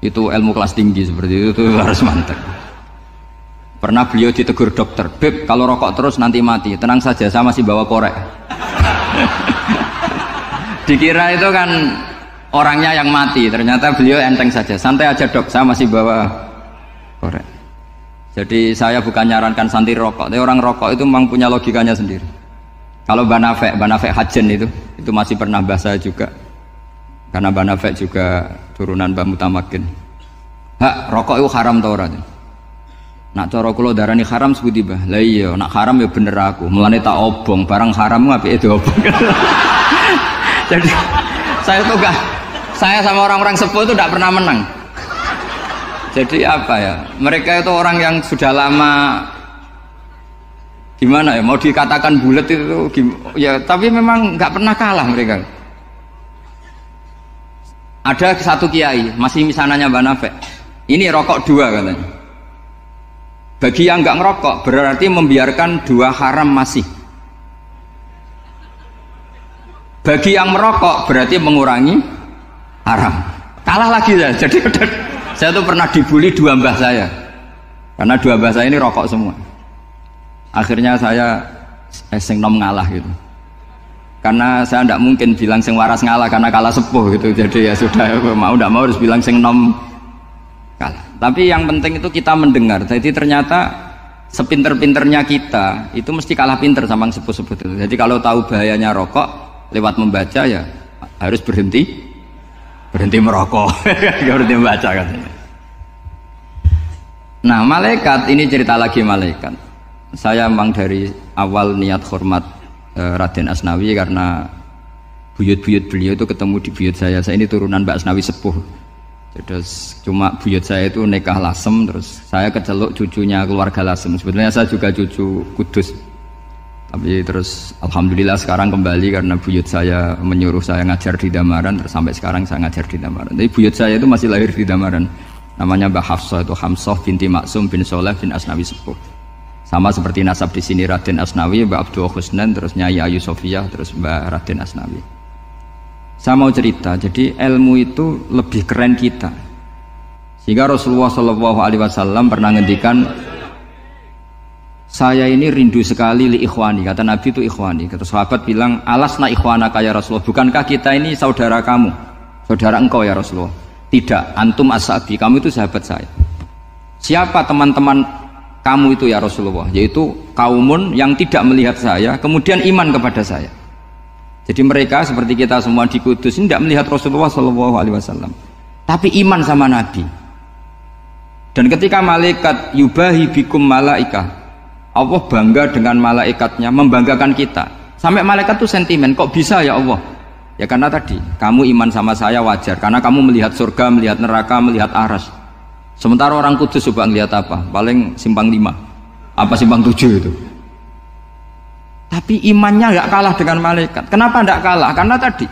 Itu ilmu kelas tinggi seperti itu harus mantap. Pernah beliau ditegur dokter, "Beb, kalau rokok terus nanti mati." Tenang saja, saya masih bawa korek. Dikira itu kan orangnya yang mati, ternyata beliau enteng saja. Santai aja dok, saya masih bawa korek. Jadi saya bukan nyarankan santri rokok, tapi orang rokok itu memang punya logikanya sendiri. Kalau Banafek Hajen itu masih pernah bahas saya juga, karena Banafek juga turunan Mbah Mutamakin. Hak, rokok itu haram tau ora? Nak cara kula darani haram sebuti bah. Lah iya, nak haram ya bener aku. Mulane tak obong, barang haram apike diobong. Jadi saya sama orang-orang sepuh itu tidak pernah menang. Jadi apa ya? Mereka itu orang yang sudah lama gimana ya? Mau dikatakan bulat itu ya, tapi memang nggak pernah kalah mereka. Ada satu kiai, masih misananya Banafek. Ini rokok 2 katanya. Bagi yang nggak ngerokok berarti membiarkan 2 haram masih. Bagi yang merokok berarti mengurangi haram. Kalah lagi ya. Jadi saya tuh pernah dibully 2 mbah saya, karena 2 mbah saya ini rokok semua. Akhirnya saya sing nom ngalah gitu, karena saya tidak mungkin bilang sing waras ngalah karena kalah sepuh gitu. Jadi ya sudah, mau tidak mau harus bilang sing nom kalah. Tapi yang penting itu kita mendengar. Jadi ternyata sepinter-pinternya kita itu mesti kalah pinter sama yang sepuh-sepuh itu. Jadi kalau tahu bahayanya rokok lewat membaca ya harus berhenti merokok. Berhenti membaca katanya. Nah, malaikat ini cerita lagi malaikat. Saya memang dari awal niat hormat Raden Asnawi karena buyut-buyut beliau itu ketemu di buyut saya. Saya ini turunan Mbak Asnawi sepuh. Terus cuma buyut saya itu nikah Lasem, terus saya keceluk cucunya keluarga Lasem. Sebetulnya saya juga cucu Kudus. Tapi terus alhamdulillah sekarang kembali karena buyut saya menyuruh saya ngajar di Damaran, terus sampai sekarang saya ngajar di Damaran. Tapi buyut saya itu masih lahir di Damaran. Namanya Mbak Hafsah, itu Hamsah binti Maksum bin Soleh bin Asnawi sepuh. Sama seperti nasab di sini Raden Asnawi, Mbak Abdul Husnan, terus Nyai Ayu Sofiyah, terus Mbak Raden Asnawi. Saya mau cerita, jadi ilmu itu lebih keren kita. Sehingga Rasulullah SAW pernah ngendikan, saya ini rindu sekali li ikhwani, kata Nabi itu ikhwani. Kata sahabat bilang, alasna ikhwanaka ya Rasulullah, bukankah kita ini saudara kamu, saudara engkau ya Rasulullah? Tidak, antum ashabi, kamu itu sahabat saya. Siapa teman-teman kamu itu ya Rasulullah? Yaitu kaumun yang tidak melihat saya kemudian iman kepada saya. Jadi mereka seperti kita semua di Kudus ini tidak melihat Rasulullah SAW, tapi iman sama Nabi. Dan ketika malaikat yubahi bikum malaika, Allah bangga dengan malaikatnya, membanggakan kita. Sampai malaikat tuh sentimen, kok bisa ya Allah? Ya karena tadi, kamu iman sama saya wajar, karena kamu melihat surga, melihat neraka, melihat aras. Sementara orang Kudus coba ngelihat apa? Paling simpang 5, apa simpang 7 itu. Tapi imannya nggak kalah dengan malaikat. Kenapa nggak kalah? Karena tadi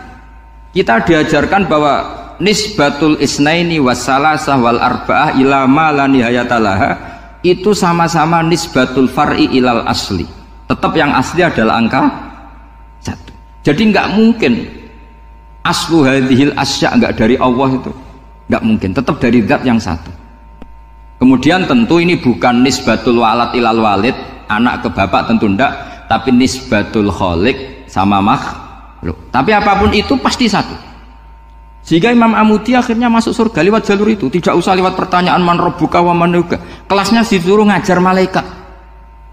kita diajarkan bahwa nisbatul isnaini wassalasah wal arba'ah ila ma la nihayatalaha itu sama-sama nisbatul far'i ilal asli. Tetap yang asli adalah angka 1. Jadi nggak mungkin aslu hadhil asya nggak dari Allah itu, nggak mungkin. Tetap dari zat yang satu. Kemudian tentu ini bukan nisbatul walad ilal walid, anak ke bapak tentu enggak, tapi nisbatul khaliq sama makhluk. Tapi apapun itu pasti satu. Sehingga Imam Amudi akhirnya masuk surga lewat jalur itu, tidak usah lewat pertanyaan man rabbuka wa man nuka. Kelasnya disuruh ngajar malaikat.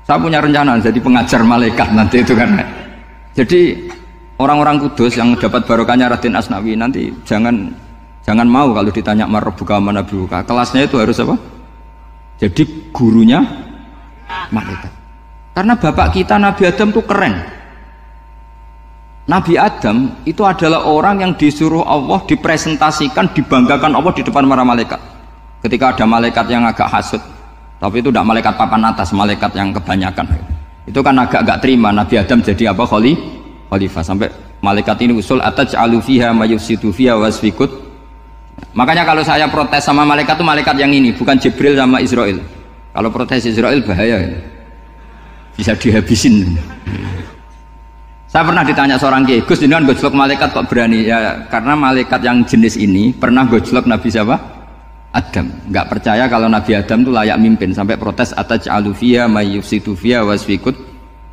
Saya punya rencana jadi pengajar malaikat nanti itu kan. Jadi orang-orang Kudus yang dapat barokahnya Raden Asnawi nanti jangan mau kalau ditanya man rabbuka wa man nuka. Kelasnya itu harus apa? Jadi gurunya malaikat. Karena bapak kita Nabi Adam itu keren. Nabi Adam itu adalah orang yang disuruh Allah dipresentasikan, dibanggakan Allah di depan para malaikat. Ketika ada malaikat yang agak hasut, tapi itu tidak malaikat papan atas, malaikat yang kebanyakan. Itu kan agak terima Nabi Adam jadi apa? Khalifah. Sampai malaikat ini usul ataj'alu fiha mayufsidu fiha wasfikut. Makanya kalau saya protes sama malaikat itu malaikat yang ini, bukan Jibril sama Israel. Kalau protes Israel bahaya, bisa dihabisin. Saya pernah ditanya seorang kiai, Gus jenengan gojlok malaikat kok berani? Ya karena malaikat yang jenis ini pernah gojlok Nabi siapa? Adam. Nggak percaya kalau Nabi Adam itu layak mimpin, sampai protes ataj'alu fiha may yufsidu fiha wasfikut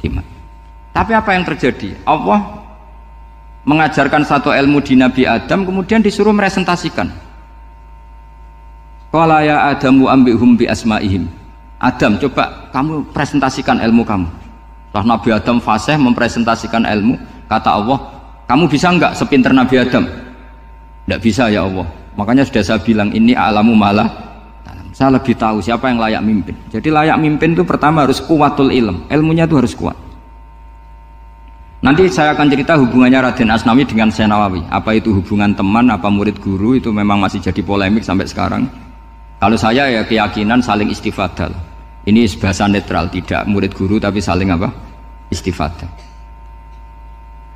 dimah. Tapi apa yang terjadi? Allah mengajarkan satu ilmu di Nabi Adam, kemudian disuruh meresentasikan. Qala ya Adamu ambihum bi asma'ihim. Adam, coba kamu presentasikan ilmu kamu. Setelah Nabi Adam fasih mempresentasikan ilmu, kata Allah, kamu bisa enggak sepinter Nabi Adam? Enggak bisa ya Allah. Makanya sudah saya bilang ini a'lamu malah. Saya lebih tahu siapa yang layak mimpin. Jadi layak mimpin itu pertama harus kuwatul ilm, ilmunya itu harus kuat. Nanti saya akan cerita hubungannya Raden Asnawi dengan Syekh Nawawi. Apa itu hubungan teman, apa murid guru, itu memang masih jadi polemik sampai sekarang. Kalau saya ya keyakinan saling istifadah. Ini bahasa netral, tidak murid guru tapi saling apa? Istifadah.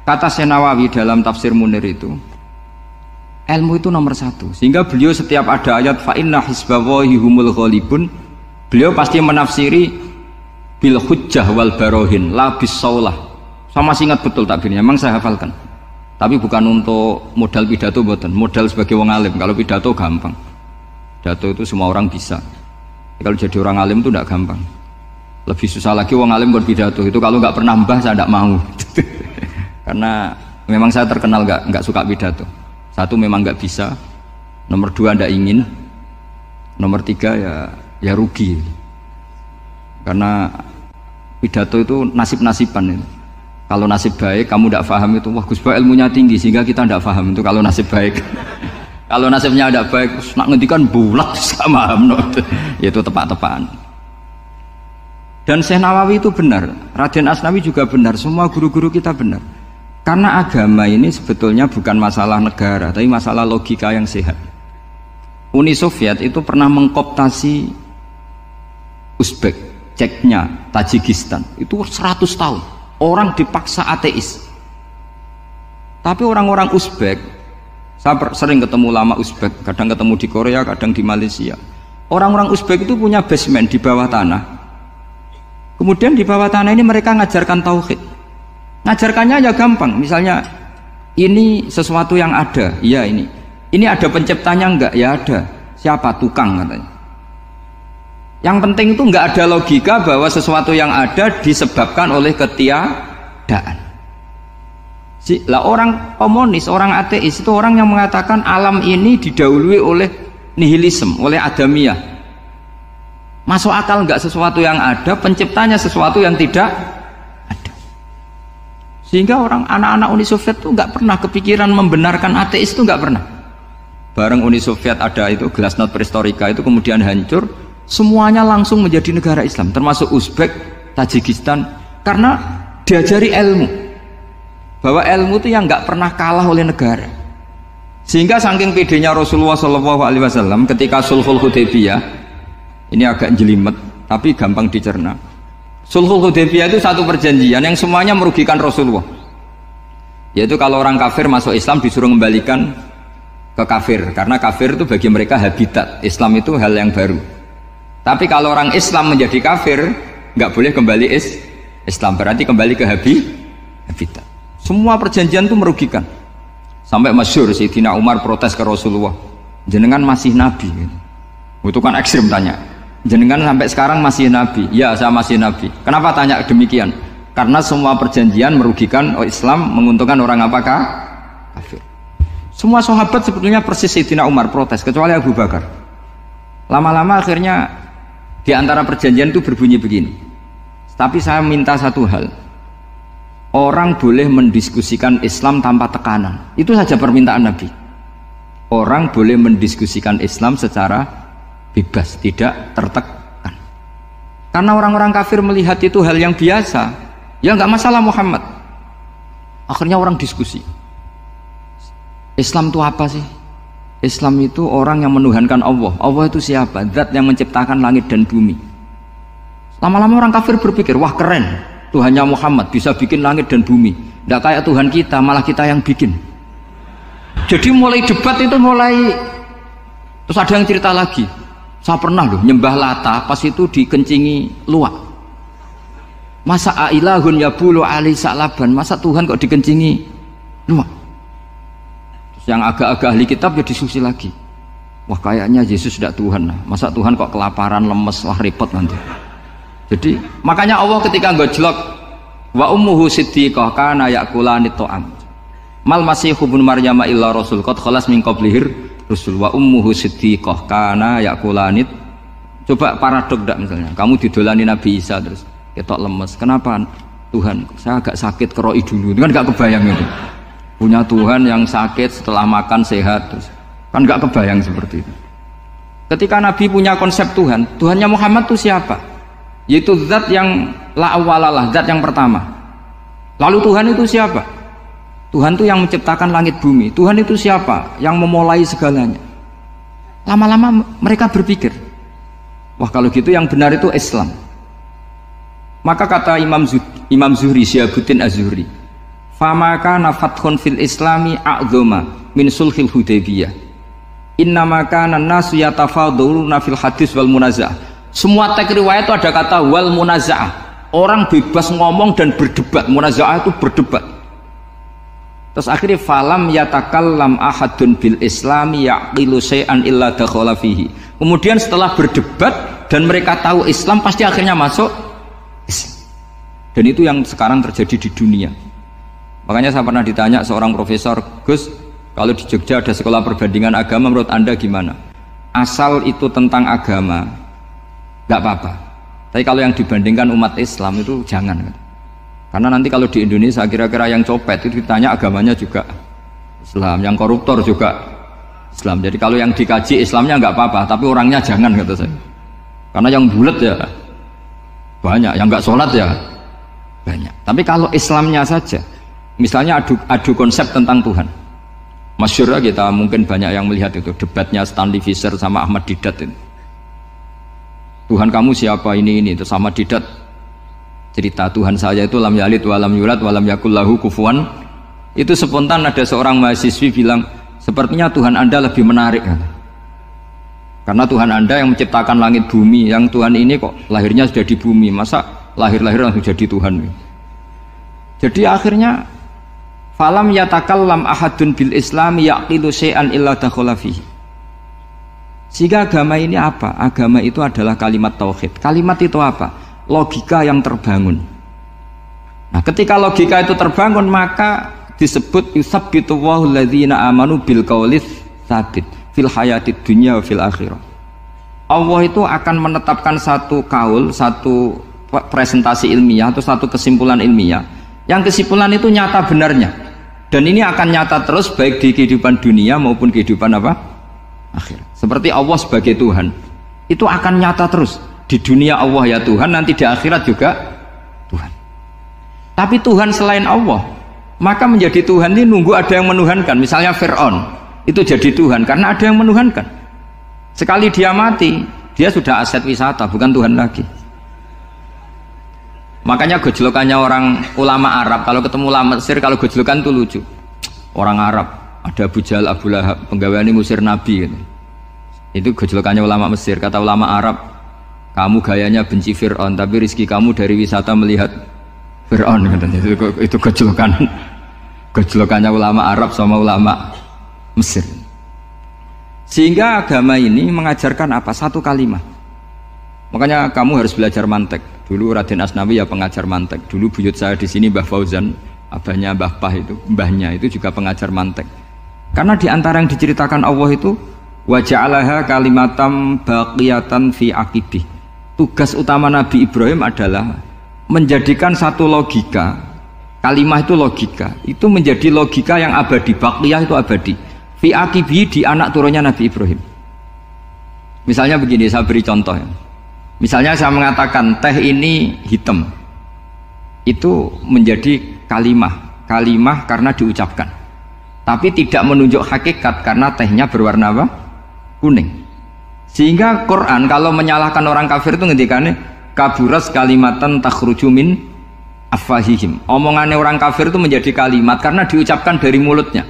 Kata Syekh Nawawi dalam tafsir Munir itu, ilmu itu nomor 1. Sehingga beliau setiap ada ayat fa inna hisballahi humul ghalibun, beliau pasti menafsiri bil hujjah wal barohin la bis saulah. Saya masih ingat betul takbirnya, memang saya hafalkan. Tapi bukan untuk modal pidato boten, modal sebagai wong alim. Kalau pidato gampang. Pidato itu semua orang bisa. Kalau jadi orang alim itu tidak gampang. Lebih susah lagi wong alim berpidato. Itu kalau nggak pernah mbah saya tidak mau. Karena memang saya terkenal nggak suka pidato. Satu memang nggak bisa. Nomor 2 tidak ingin. Nomor 3 ya rugi. Karena pidato itu nasib-nasiban itu. Kalau nasib baik kamu tidak paham itu, wah Gus Ba ilmunya tinggi sehingga kita tidak paham itu kalau nasib baik. Kalau nasibnya ada baik, nak ngendikan bulat sama itu tepat-tepatan. Dan Syekh Nawawi itu benar, Raden Asnawi juga benar, semua guru-guru kita benar. Karena agama ini sebetulnya bukan masalah negara, tapi masalah logika yang sehat. Uni Soviet itu pernah mengkooptasi Uzbek, Ceknya, Tajikistan. Itu 100 tahun. Orang dipaksa ateis. Tapi orang-orang Uzbek, saya sering ketemu ulama Uzbek, kadang ketemu di Korea, kadang di Malaysia. Orang-orang Uzbek itu punya basement di bawah tanah. Kemudian di bawah tanah ini mereka ngajarkan tauhid. Ngajarkannya ya gampang. Misalnya ini sesuatu yang ada, iya ini. Ini ada penciptanya enggak? Ya ada. Siapa? Tukang katanya. Yang penting itu nggak ada logika bahwa sesuatu yang ada disebabkan oleh ketiadaan. Lah orang komunis, orang ateis itu orang yang mengatakan alam ini didahului oleh nihilisme, oleh adamiyah. Masuk akal nggak sesuatu yang ada, penciptanya sesuatu yang tidak ada. Sehingga orang anak-anak Uni Soviet itu nggak pernah kepikiran membenarkan ateis, itu nggak pernah. Bareng Uni Soviet ada itu Glasnost Perestroika itu kemudian hancur, semuanya langsung menjadi negara Islam, termasuk Uzbek, Tajikistan, karena diajari ilmu, bahwa ilmu itu yang nggak pernah kalah oleh negara. Sehingga saking pedenya Rasulullah SAW ketika Sulhul Hudaybiyah, ini agak jelimet tapi gampang dicerna. Sulhul Hudaybiyah itu satu perjanjian yang semuanya merugikan Rasulullah, yaitu kalau orang kafir masuk Islam disuruh kembalikan ke kafir, karena kafir itu bagi mereka habitat, Islam itu hal yang baru. Tapi kalau orang Islam menjadi kafir nggak boleh kembali Islam, berarti kembali ke habitat. Semua perjanjian itu merugikan. Sampai masyhur Sayyidina Umar protes ke Rasulullah, jenengan masih nabi. Itu kan ekstrim tanya, jenengan sampai sekarang masih nabi? Ya, saya masih nabi. Kenapa tanya demikian? Karena semua perjanjian merugikan Islam, menguntungkan orang apakah? Kafir. Semua sahabat sebetulnya persis Sayyidina Umar protes, kecuali Abu Bakar. Lama-lama akhirnya di antara perjanjian itu berbunyi begini, tapi saya minta satu hal, orang boleh mendiskusikan Islam tanpa tekanan. Itu saja permintaan Nabi. Orang boleh mendiskusikan Islam secara bebas, tidak tertekan. Karena orang-orang kafir melihat itu hal yang biasa, ya nggak masalah Muhammad. Akhirnya orang diskusi, Islam itu apa sih? Islam itu orang yang menuhankan Allah. Allah itu siapa? Zat yang menciptakan langit dan bumi. Lama-lama orang kafir berpikir, wah keren, Tuhannya Muhammad bisa bikin langit dan bumi. Tidak kayak Tuhan kita, malah kita yang bikin. Jadi mulai debat itu terus ada yang cerita lagi, saya pernah loh nyembah Lata, pas itu dikencingi luwak. Masa ailahun yabulu ali sa'laban, masa Tuhan kok dikencingi luwak? Yang agak-agak ahli kitab ya diskusi lagi, wah kayaknya Yesus tidak Tuhan lah, masa Tuhan kok kelaparan, lemes, wah repot nanti. Jadi makanya Allah ketika ngejlok wa ummuhu siddiqah kana yakulani ta'am mal masihu ibnu maryam illa rasul qad khalas min qablihir rusul wa ummuhu siddiqah kana yakulani. Coba paradok ndak, misalnya kamu didolani Nabi Isa terus ketok lemes, kenapa Tuhan saya agak sakit keroi dulu, kan gak kebayang itu. Punya Tuhan yang sakit setelah makan sehat, terus kan nggak kebayang seperti itu. Ketika Nabi punya konsep Tuhan, Tuhannya Muhammad itu siapa? Yaitu zat yang la awalalah, zat yang pertama. Lalu Tuhan itu siapa? Tuhan itu yang menciptakan langit bumi. Tuhan itu siapa? Yang memulai segalanya. Lama-lama mereka berpikir, wah kalau gitu yang benar itu Islam. Maka kata Imam Zuhri, Syihabuddin Az-Zuhri, famaka nafathun fil islami a'zoma min sulhil Hudaybiyah innamaka nasu yatafaduluna fil hadis wal munaza'ah. Semua teks riwayat itu ada kata wal munaza'ah, orang bebas ngomong dan berdebat. Munaza'ah itu berdebat. Terus akhirnya falam yatakallam ahadun bil islami yaqilu syai'an illa dakhala fihi. Kemudian setelah berdebat dan mereka tahu Islam, pasti akhirnya masuk Islam. Dan itu yang sekarang terjadi di dunia. Makanya saya pernah ditanya seorang profesor, Gus, kalau di Jogja ada sekolah perbandingan agama, menurut Anda gimana? Asal itu tentang agama, nggak apa-apa. Tapi kalau yang dibandingkan umat Islam itu jangan. Karena nanti kalau di Indonesia kira-kira yang copet itu ditanya agamanya juga Islam, yang koruptor juga Islam. Jadi kalau yang dikaji Islamnya nggak apa-apa, tapi orangnya jangan, kata saya. Karena yang bulat ya banyak, yang nggak sholat ya banyak. Tapi kalau Islamnya saja, misalnya adu konsep tentang Tuhan, masyhur kita mungkin banyak yang melihat itu debatnya Stanley Fischer sama Ahmad Didat itu. Tuhan kamu siapa ini terus Ahmad Didat cerita Tuhan saya itu lam yalid walam yulad walam yakul lahu kufuwan. Itu spontan ada seorang mahasiswi bilang, sepertinya Tuhan Anda lebih menarik karena Tuhan Anda yang menciptakan langit bumi, yang Tuhan ini kok lahirnya sudah di bumi, masa lahir-lahir langsung jadi Tuhan. Jadi akhirnya falam yatakallam ahadun bil islami yaqilu syai'an illa dakhala fihi. Sehingga agama ini apa? Agama itu adalah kalimat tauhid. Kalimat itu apa? Logika yang terbangun. Nah, ketika logika itu terbangun, maka disebut yusabbitu Allahu alladzina amanu bil qaulis tsabit fil hayatid dunya wa fil akhirah. Allah itu akan menetapkan satu kaul, satu presentasi ilmiah atau satu kesimpulan ilmiah. Yang kesimpulan itu nyata benarnya. Dan ini akan nyata terus baik di kehidupan dunia maupun kehidupan apa? Akhirat. Seperti Allah sebagai Tuhan itu akan nyata terus di dunia. Allah ya Tuhan, nanti di akhirat juga Tuhan. Tapi Tuhan selain Allah, maka menjadi Tuhan ini nunggu ada yang menuhankan. Misalnya Fir'aun itu jadi Tuhan karena ada yang menuhankan. Sekali dia mati, dia sudah aset wisata, bukan Tuhan lagi. Makanya gojlokannya orang ulama Arab, kalau ketemu ulama Mesir, kalau gojlokan itu lucu. Orang Arab ada Abu Jahal, Abu Lahab, penggaweane ngusir Nabi gitu. Itu gejolokannya ulama Mesir. Kata ulama Arab, kamu gayanya benci Fir'aun, tapi rizki kamu dari wisata melihat Fir'aun. Itu gejolokannya ulama Arab sama ulama Mesir. Sehingga agama ini mengajarkan apa? Satu kalimat. Makanya kamu harus belajar mantek. Dulu Raden Asnawi ya pengajar mantek. Dulu buyut saya di sini Mbah Fauzan, abahnya Mbah Pah itu, mbahnya itu juga pengajar mantek. Karena di antara yang diceritakan Allah itu wa ja'alaha kalimatam baqiyatan fi aqibih. Tugas utama Nabi Ibrahim adalah menjadikan satu logika. Kalimah itu logika. Itu menjadi logika yang abadi, baqiyah itu abadi. Fi aqibih, di anak turunnya Nabi Ibrahim. Misalnya begini, saya beri contoh ya. Misalnya saya mengatakan teh ini hitam. Itu menjadi kalimah. Kalimah karena diucapkan. Tapi tidak menunjuk hakikat karena tehnya berwarna apa? Kuning. Sehingga Quran kalau menyalahkan orang kafir itu ngendikane kaburas kalimatan takhruju min afwahihim. Omongannya orang kafir itu menjadi kalimat karena diucapkan dari mulutnya.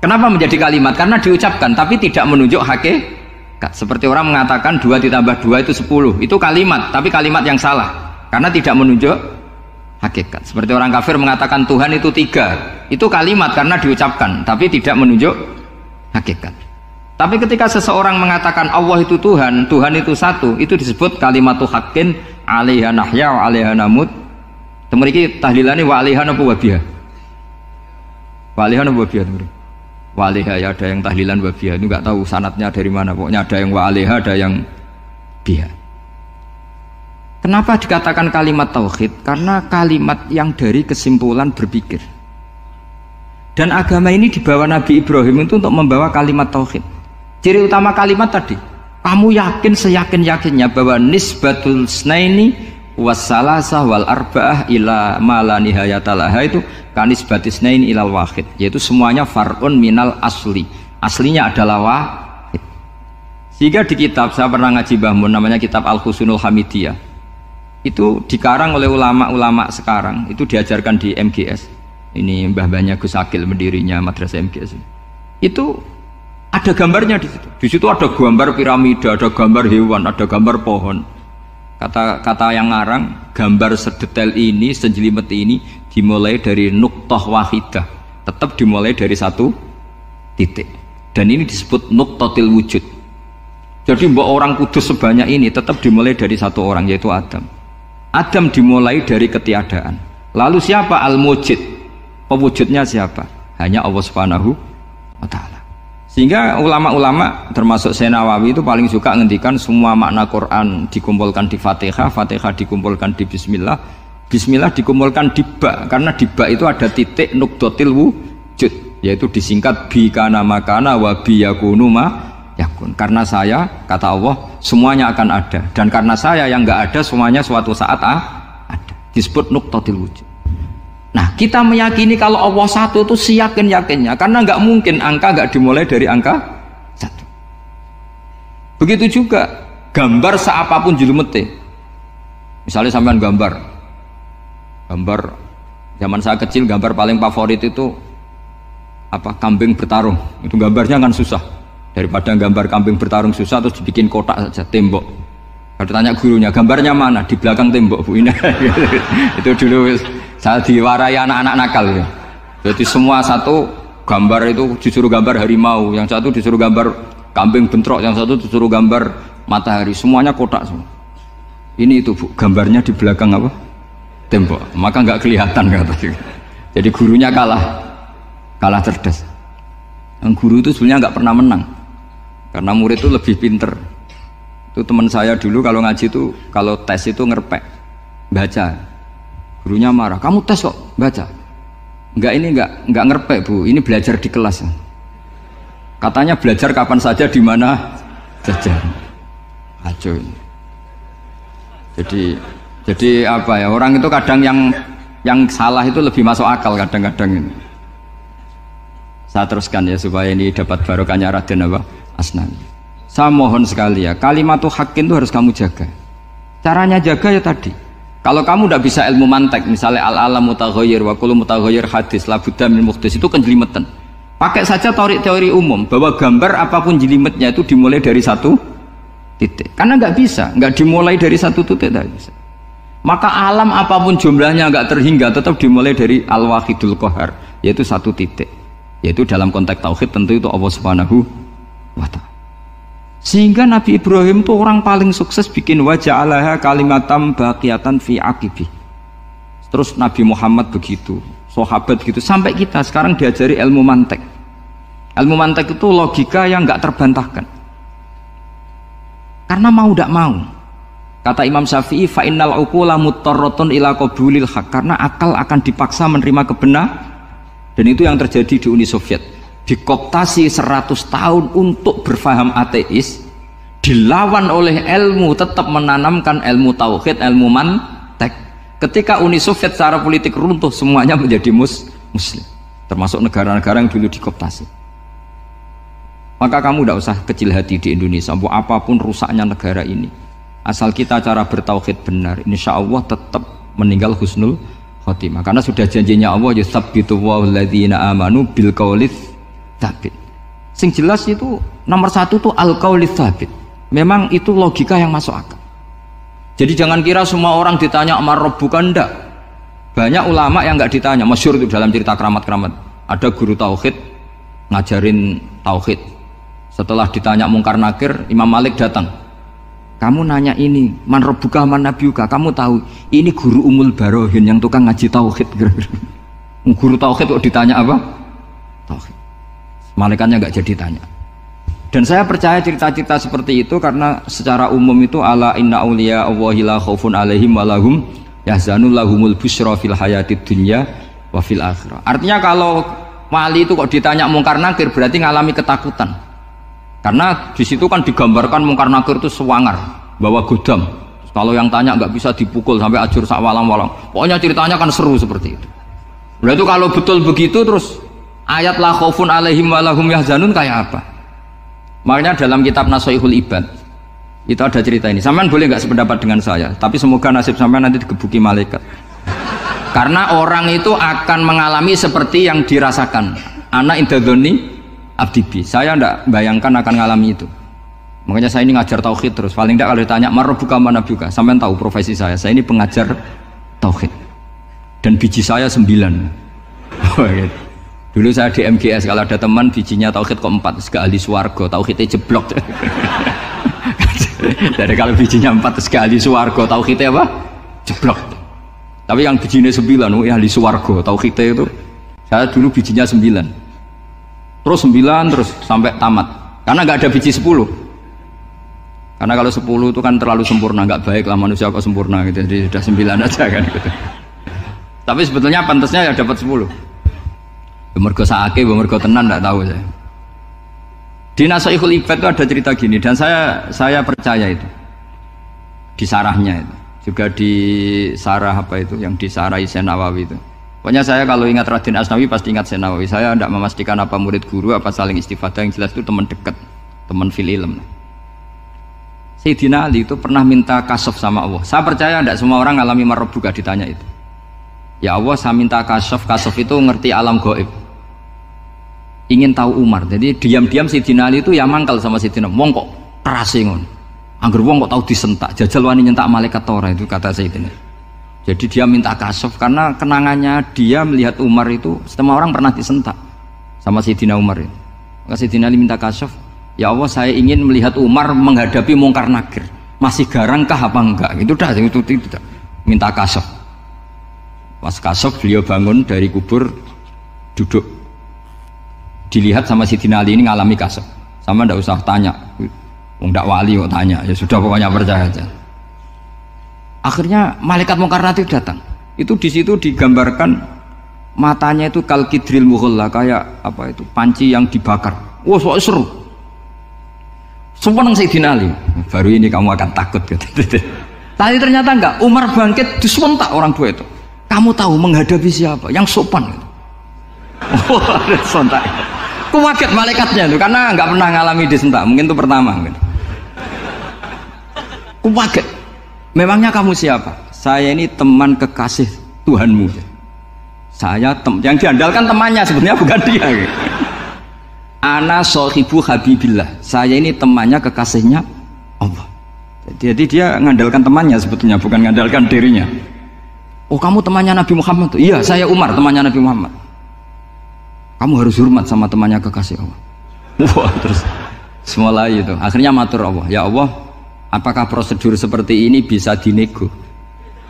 Kenapa menjadi kalimat? Karena diucapkan tapi tidak menunjuk hakikat. Seperti orang mengatakan 2 ditambah 2 itu 10. Itu kalimat, tapi kalimat yang salah karena tidak menunjuk hakikat. Seperti orang kafir mengatakan Tuhan itu 3. Itu kalimat karena diucapkan tapi tidak menunjuk hakikat. Tapi ketika seseorang mengatakan Allah itu Tuhan, Tuhan itu satu, itu disebut kalimatu haqqin 'alaiha nahya wa 'alaiha namut. Temriki tahlilane wa 'alaiha napa wa biha? Wa 'alaiha napa wa biha? Wa 'alaiha ya ada yang tahlilan wa biha. Itu enggak tahu sanadnya dari mana. Pokoknya ada yang wa 'alaiha, ada yang biha. Kenapa dikatakan kalimat tauhid? Karena kalimat yang dari kesimpulan berpikir. Dan agama ini dibawa Nabi Ibrahim itu untuk membawa kalimat tauhid. Ciri utama kalimat tadi, kamu yakin seyakin-yakinnya bahwa nisbatul snaini wassalasah wal arba'ah ila ma la nihayatalaha itu kanisbatis snaini ilal wahid, yaitu semuanya far'un minal asli. Aslinya adalah wahid. Sehingga di kitab, saya pernah ngaji Mbah Mun, namanya kitab Al-Husunul Hamidiyah. Itu dikarang oleh ulama-ulama sekarang, itu diajarkan di MGS. Ini mbah-mbahnya Gus Akil, pendirinya madrasah MGS. Itu ada gambarnya di situ. Di situ ada gambar piramida, ada gambar hewan, ada gambar pohon. Kata yang ngarang, gambar sedetail ini, sejelimet ini dimulai dari nuqtah wahidah. Tetap dimulai dari satu titik. Dan ini disebut nuqtatil wujud. Jadi mbok orang kudus sebanyak ini tetap dimulai dari satu orang, yaitu Adam. Adam dimulai dari ketiadaan. Lalu siapa al-mujid? Pewujudnya siapa? Hanya Allah Subhanahu wa ta'ala. Sehingga ulama-ulama termasuk Syekh Nawawi itu paling suka ngendikan semua makna Quran dikumpulkan di Fatihah, Fatihah dikumpulkan di Bismillah, Bismillah dikumpulkan di Ba, karena di Ba itu ada titik nuqtatil wujud, yaitu disingkat bi kana makana wa bi yakunu ma yakun. Karena saya, kata Allah, semuanya akan ada, dan karena saya yang enggak ada, semuanya suatu saat ada. Disebut nuqtatil wujud. Nah, kita meyakini kalau Allah satu itu seyakin-yakinnya, karena nggak mungkin angka nggak dimulai dari angka satu. Begitu juga gambar seapapun julumete. Misalnya sampean gambar zaman saya kecil, gambar paling favorit itu apa? Kambing bertarung. Itu gambarnya kan susah. Daripada gambar kambing bertarung susah terus dibikin kotak saja, tembok. Kalau ditanya gurunya, gambarnya mana? Di belakang tembok, Bu. Ini itu dulu saya diwarai anak-anak nakal ya. Jadi semua satu gambar itu disuruh gambar harimau, yang satu disuruh gambar kambing bentrok, yang satu disuruh gambar matahari, semuanya kotak semua. Ini itu Bu, gambarnya di belakang apa? Tembok, maka nggak kelihatan katanya. Jadi gurunya kalah cerdas. Yang guru itu sebenarnya nggak pernah menang, karena murid itu lebih pinter. Itu teman saya dulu kalau ngaji itu, kalau tes itu ngerpek, baca. Gurunya marah, kamu tes kok baca? Enggak ngerpek Bu, ini belajar di kelas. Katanya belajar kapan saja di mana saja. Acuh. Jadi apa ya, orang itu kadang yang salah itu lebih masuk akal kadang-kadang ini. Saya teruskan ya supaya ini dapat barokahnya Raden apa? Asnawi. Saya mohon sekali ya, kalimatul haqqin itu harus kamu jaga. Caranya jaga ya tadi. Kalau kamu tidak bisa ilmu mantek, misalnya al-alam mutaghayyir wa kullu mutaghayyir hadis la budda min muhdits, itu kenjelimetan. Pakai saja teori umum bahwa gambar apapun jelimetnya itu dimulai dari satu titik. Karena nggak dimulai dari satu titik, tidak bisa. Maka alam apapun jumlahnya nggak terhingga, tetap dimulai dari al-wahidul qahar, yaitu satu titik. Yaitu dalam konteks tauhid tentu itu Allah Subhanahu wa ta'ala. Sehingga Nabi Ibrahim itu orang paling sukses bikin waja'alaha kalimatam baqiyatan fi aqibi. Terus Nabi Muhammad begitu, sahabat gitu, sampai kita sekarang diajari ilmu mantek. Ilmu mantek itu logika yang nggak terbantahkan. Karena mau tidak mau. Kata Imam Syafi'i, fa innal uqula muttarratun ila qabulil haq, karena akal akan dipaksa menerima kebenaran. Dan itu yang terjadi di Uni Soviet. Dikooptasi 100 tahun untuk berfaham ateis, dilawan oleh ilmu, tetap menanamkan ilmu tauhid, ilmu mantek. Ketika Uni Soviet secara politik runtuh, semuanya menjadi muslim, termasuk negara-negara yang dulu dikooptasi. Maka kamu tidak usah kecil hati di Indonesia, apapun rusaknya negara ini, asal kita cara bertauhid benar, insya Allah tetap meninggal husnul khotimah. Karena sudah janjinya Allah, yusabbitu walladzina amanu bil qaulits tsabit. Sing jelas itu nomor satu tuh al qaulits tsabit. Memang itu logika yang masuk akal. Jadi jangan kira semua orang ditanya amar rabbuka, ndak. Banyak ulama yang nggak ditanya. Masyhur itu dalam cerita keramat-keramat. Ada guru tauhid ngajarin tauhid. Setelah ditanya mungkar nakir, Imam Malik datang. Kamu nanya ini, man rabbuka man nabiyuka, kamu tahu ini guru Umul Barohin yang tukang ngaji tauhid. Guru tauhid kok ditanya apa? Tauhid. Malaikatnya nggak jadi tanya. Dan saya percaya cerita-cerita seperti itu karena secara umum itu ala inna auliya Allahi la khaufun alaihim wa lahum yahzanun lahumul busyra fil hayatid dunya wa fil akhirah. Artinya kalau wali itu kok ditanya mungkar nakir berarti ngalami ketakutan. Karena di situ kan digambarkan mungkar nakir itu sewangar, bawa godam. Kalau yang tanya nggak bisa dipukul sampai ajur sak walang-walang. Pokoknya ceritanya kan seru seperti itu. Berarti kalau betul begitu terus ayat la khaufun alaihim wa lahum yahzanun kayak apa? Makanya dalam kitab Nashihul Ibad itu ada cerita ini. Sampean boleh nggak sependapat dengan saya, tapi semoga nasib sampean nanti digebuki malaikat. Karena orang itu akan mengalami seperti yang dirasakan. Ana indadzoni abdibi. Saya tidak bayangkan akan mengalami itu. Makanya saya ini ngajar tauhid terus. Paling tidak kalau ditanya marabbuka manabuka, sampean tahu profesi saya. Saya ini pengajar tauhid. Dan biji saya 9. Dulu saya di MGS, kalau ada teman bijinya tauhid kok 4, terus ke ahli swarga, tauhidnya jeblok. Dari kalau bijinya 4 terus ke ahli swarga, tauhidnya apa? Jeblok. Tapi yang bijinya 9, ahli swarga, tauhidnya itu saya dulu bijinya 9. Terus 9 terus sampai tamat. Karena nggak ada biji 10. Karena kalau 10 itu kan terlalu sempurna, nggak baik lah manusia kok sempurna gitu. Jadi sudah 9 aja kan gitu. Tapi sebetulnya pantasnya ya dapat 10. Mergo saake, mergo tenan enggak tahu saya. Di Nashihul Ibad itu ada cerita gini dan saya percaya itu. Di sarahnya itu. Juga di sarah apa itu yang disarahi Syekh Nawawi itu. Pokoknya saya kalau ingat Raden Asnawi pasti ingat Syekh Nawawi. Saya tidak memastikan apa murid guru apa saling istifadah, yang jelas itu teman dekat, teman fil ilm. Sayyidina Ali itu pernah minta kasyaf sama Allah. Saya percaya tidak semua orang ngalami marabbuka ditanya itu. Ya Allah, saya minta kasyaf itu ngerti alam gaib. Ingin tahu Umar. Jadi diam-diam Sayyidina Ali itu ya mangkal sama Sayyidina. Wong kok keras ngono. Angger wong kok tahu disentak. Jajal wani nyentak malaikat ora, itu kata Sayyidina. Jadi dia minta kasyaf karena kenangannya dia melihat Umar itu semua orang pernah disentak sama Sayyidina Umar itu. Maka Sayyidina Ali minta kasyaf. Ya Allah, saya ingin melihat Umar menghadapi mungkar nakir. Masih garangkah apa enggak? Itu dah, itu dah. Minta kasaf. Pas kasaf beliau bangun dari kubur, duduk. Dilihat sama Sidina Ali ini ngalami kasaf. Sama ndak usah tanya. Ndak wali kok tanya. Ya sudah pokoknya percaya aja. Akhirnya malaikat mungkar nakir datang. Itu di situ digambarkan matanya itu kalkidril mughalla, kayak apa itu? Panci yang dibakar. Wah, soal seru. Sumpah Sayyidina Ali, baru ini kamu akan takut gitu. Tadi ternyata enggak, Umar bangkit disementak orang tua itu. Kamu tahu menghadapi siapa? Yang sopan gitu. Oh, sontak. Aku kaget malaikatnya itu karena enggak pernah ngalami disentak, mungkin itu pertama gitu. Aku kaget. Memangnya kamu siapa? Saya ini teman kekasih Tuhanmu. Saya yang diandalkan temannya sebenarnya bukan dia gitu. Ana sohibu habibillah, saya ini temannya kekasihnya Allah. Jadi dia mengandalkan temannya sebetulnya, bukan mengandalkan dirinya. Oh, kamu temannya Nabi Muhammad tuh? Iya, saya Umar, temannya Nabi Muhammad. Kamu harus hormat sama temannya kekasih Allah. Wah, terus semulai itu akhirnya matur Allah, ya Allah, apakah prosedur seperti ini bisa dinego?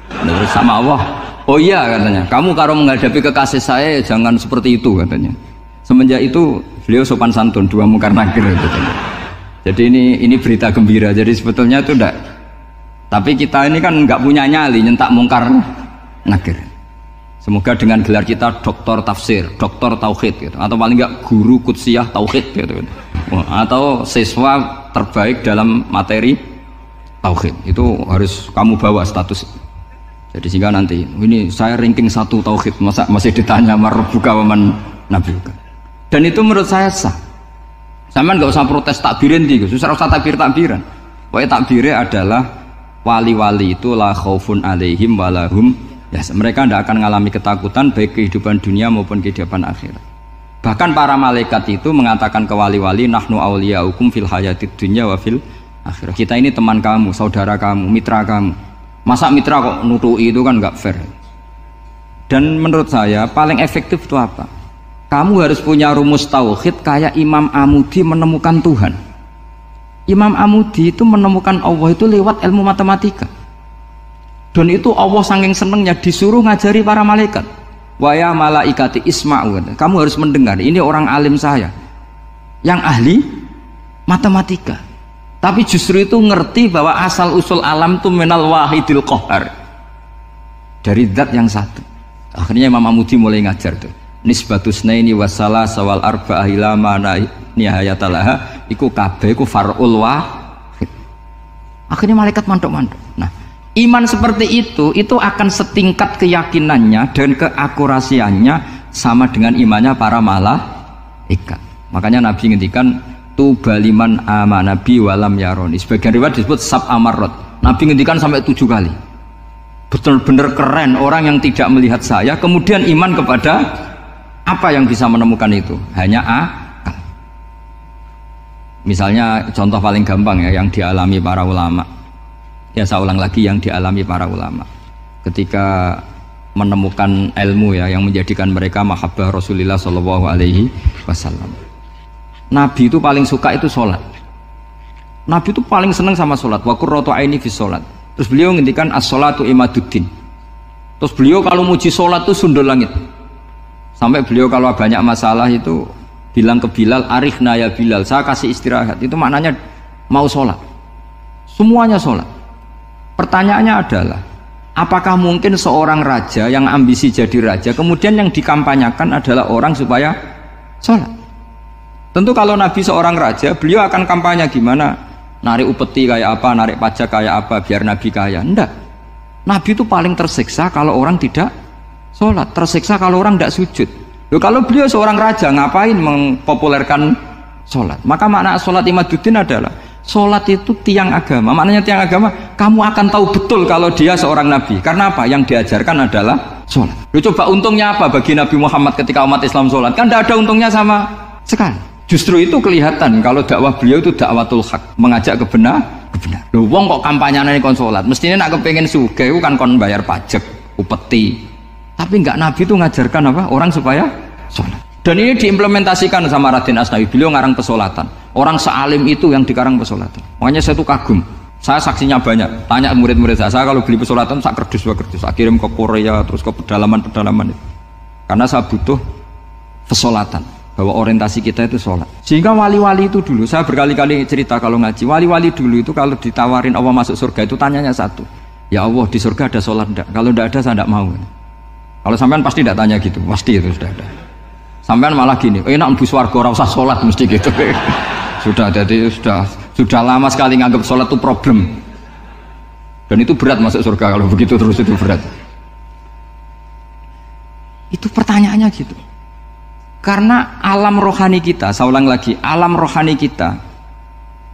Terus sama Allah, oh iya katanya, kamu kalau menghadapi kekasih saya jangan seperti itu katanya. Semenjak itu beliau sopan santun, dua mungkar nakir gitu. Jadi ini berita gembira. Jadi sebetulnya itu enggak. Tapi kita ini kan enggak punya nyali nyentak mungkar nakir. Semoga dengan gelar kita doktor tafsir, doktor tauhid gitu, atau paling enggak guru kudsiyah tauhid gitu. Atau siswa terbaik dalam materi tauhid. Itu harus kamu bawa status. Jadi sehingga nanti ini saya ranking 1 tauhid, masa masih ditanya marbuka waman nabiuka. Dan itu menurut saya sah. Sama nggak usah protes takbirin gitu, susah usah takbiran. Pokoknya takbirnya adalah wali-wali itu la khaufun alaihim walahum ya, mereka tidak akan mengalami ketakutan baik kehidupan dunia maupun kehidupan akhirat. Bahkan para malaikat itu mengatakan ke wali-wali nahnu auliyaukum fil hayatid dunya wa fil akhirah. Kita ini teman kamu, saudara kamu, mitra kamu. Masa mitra kok nutui, itu kan nggak fair. Dan menurut saya paling efektif itu apa? Kamu harus punya rumus tauhid kayak Imam Amudi menemukan Tuhan. Imam Amudi itu menemukan Allah itu lewat ilmu matematika. Dan itu Allah saking senengnya disuruh ngajari para malaikat. Wa ya malaikati isma'u. Kamu harus mendengar, ini orang alim saya yang ahli matematika. Tapi justru itu ngerti bahwa asal usul alam itu minal wahidil qahar, dari zat yang satu. Akhirnya Imam Amudi mulai ngajar tuh. Nisbatus naini wasala sawal arba'ah ila mana nihayatalaha iku kabeh iku far'ul wahid. Akhirnya malaikat mantuk-mantuk. Nah, iman seperti itu akan setingkat keyakinannya dan keakurasiannya sama dengan imannya para malaikat. Makanya Nabi ngendikan tubaliman amanabi walam yaroni. Sebagian riwayat disebut sab amarot. Nabi ngendikan sampai 7 kali. Betul-benar keren orang yang tidak melihat saya kemudian iman kepada apa yang bisa menemukan itu? Hanya akal. Misalnya contoh paling gampang ya yang dialami para ulama. Ya saya ulang lagi, yang dialami para ulama ketika menemukan ilmu ya yang menjadikan mereka mahabbah Rasulullah Shallallahu Alaihi Wasallam. Nabi itu paling suka itu sholat. Nabi itu paling senang sama sholat. Wa qurratu aini fi sholat. Terus beliau ngendikan as-sholatu imaduddin. Terus beliau kalau muji sholat itu sundul langit. Sampai beliau kalau banyak masalah itu bilang ke Bilal, arikhna ya Bilal, saya kasih istirahat. Itu maknanya mau sholat. Semuanya sholat. Pertanyaannya adalah, apakah mungkin seorang raja yang ambisi jadi raja, kemudian yang dikampanyakan adalah orang supaya sholat? Tentu kalau Nabi seorang raja, beliau akan kampanye gimana? Narik upeti kayak apa, narik pajak kayak apa, biar Nabi kaya. Enggak. Nabi itu paling tersiksa kalau orang tidak sholat, tersiksa kalau orang tidak sujud. Loh, kalau beliau seorang raja ngapain mempopulerkan sholat? Maka makna sholat imaduddin adalah sholat itu tiang agama. Maknanya tiang agama, kamu akan tahu betul kalau dia seorang nabi. Karena apa? Yang diajarkan adalah sholat. Loh, coba untungnya apa bagi Nabi Muhammad ketika umat Islam sholat? Kan tidak ada untungnya sama sekali. Justru itu kelihatan kalau dakwah beliau itu dakwatul haq, mengajak kebenaran. Loh, wong kok kampanyane kon sholat? Mestinya nak kepengen sugih kan kon bayar pajak, upeti. Tapi enggak, Nabi itu ngajarkan apa? Orang supaya sholat. Dan ini diimplementasikan sama Raden Asnawi. Beliau ngarang pesolatan. Orang sealim itu yang dikarang pesolatan. Makanya saya tuh kagum. Saya saksinya banyak. Tanya murid-murid saya kalau beli pesolatan saya kerdus dua kerdus. Saya kirim ke Korea terus ke pedalaman-pedalaman itu. Karena saya butuh pesolatan. Bahwa orientasi kita itu sholat. Sehingga wali-wali itu dulu, saya berkali-kali cerita kalau ngaji. Wali-wali dulu itu kalau ditawarin Allah masuk surga itu tanyanya satu. Ya Allah di surga ada sholat enggak? Kalau enggak ada saya enggak mau. Kalau sampean pasti enggak tanya gitu. Pasti itu sudah ada. Sampean malah gini, enak mlebu swarga ora usah salat mesti gitu. Sudah jadi sudah lama sekali nganggap salat itu problem. Dan itu berat masuk surga kalau begitu terus itu berat. Itu pertanyaannya gitu. Karena alam rohani kita, saya ulang lagi, alam rohani kita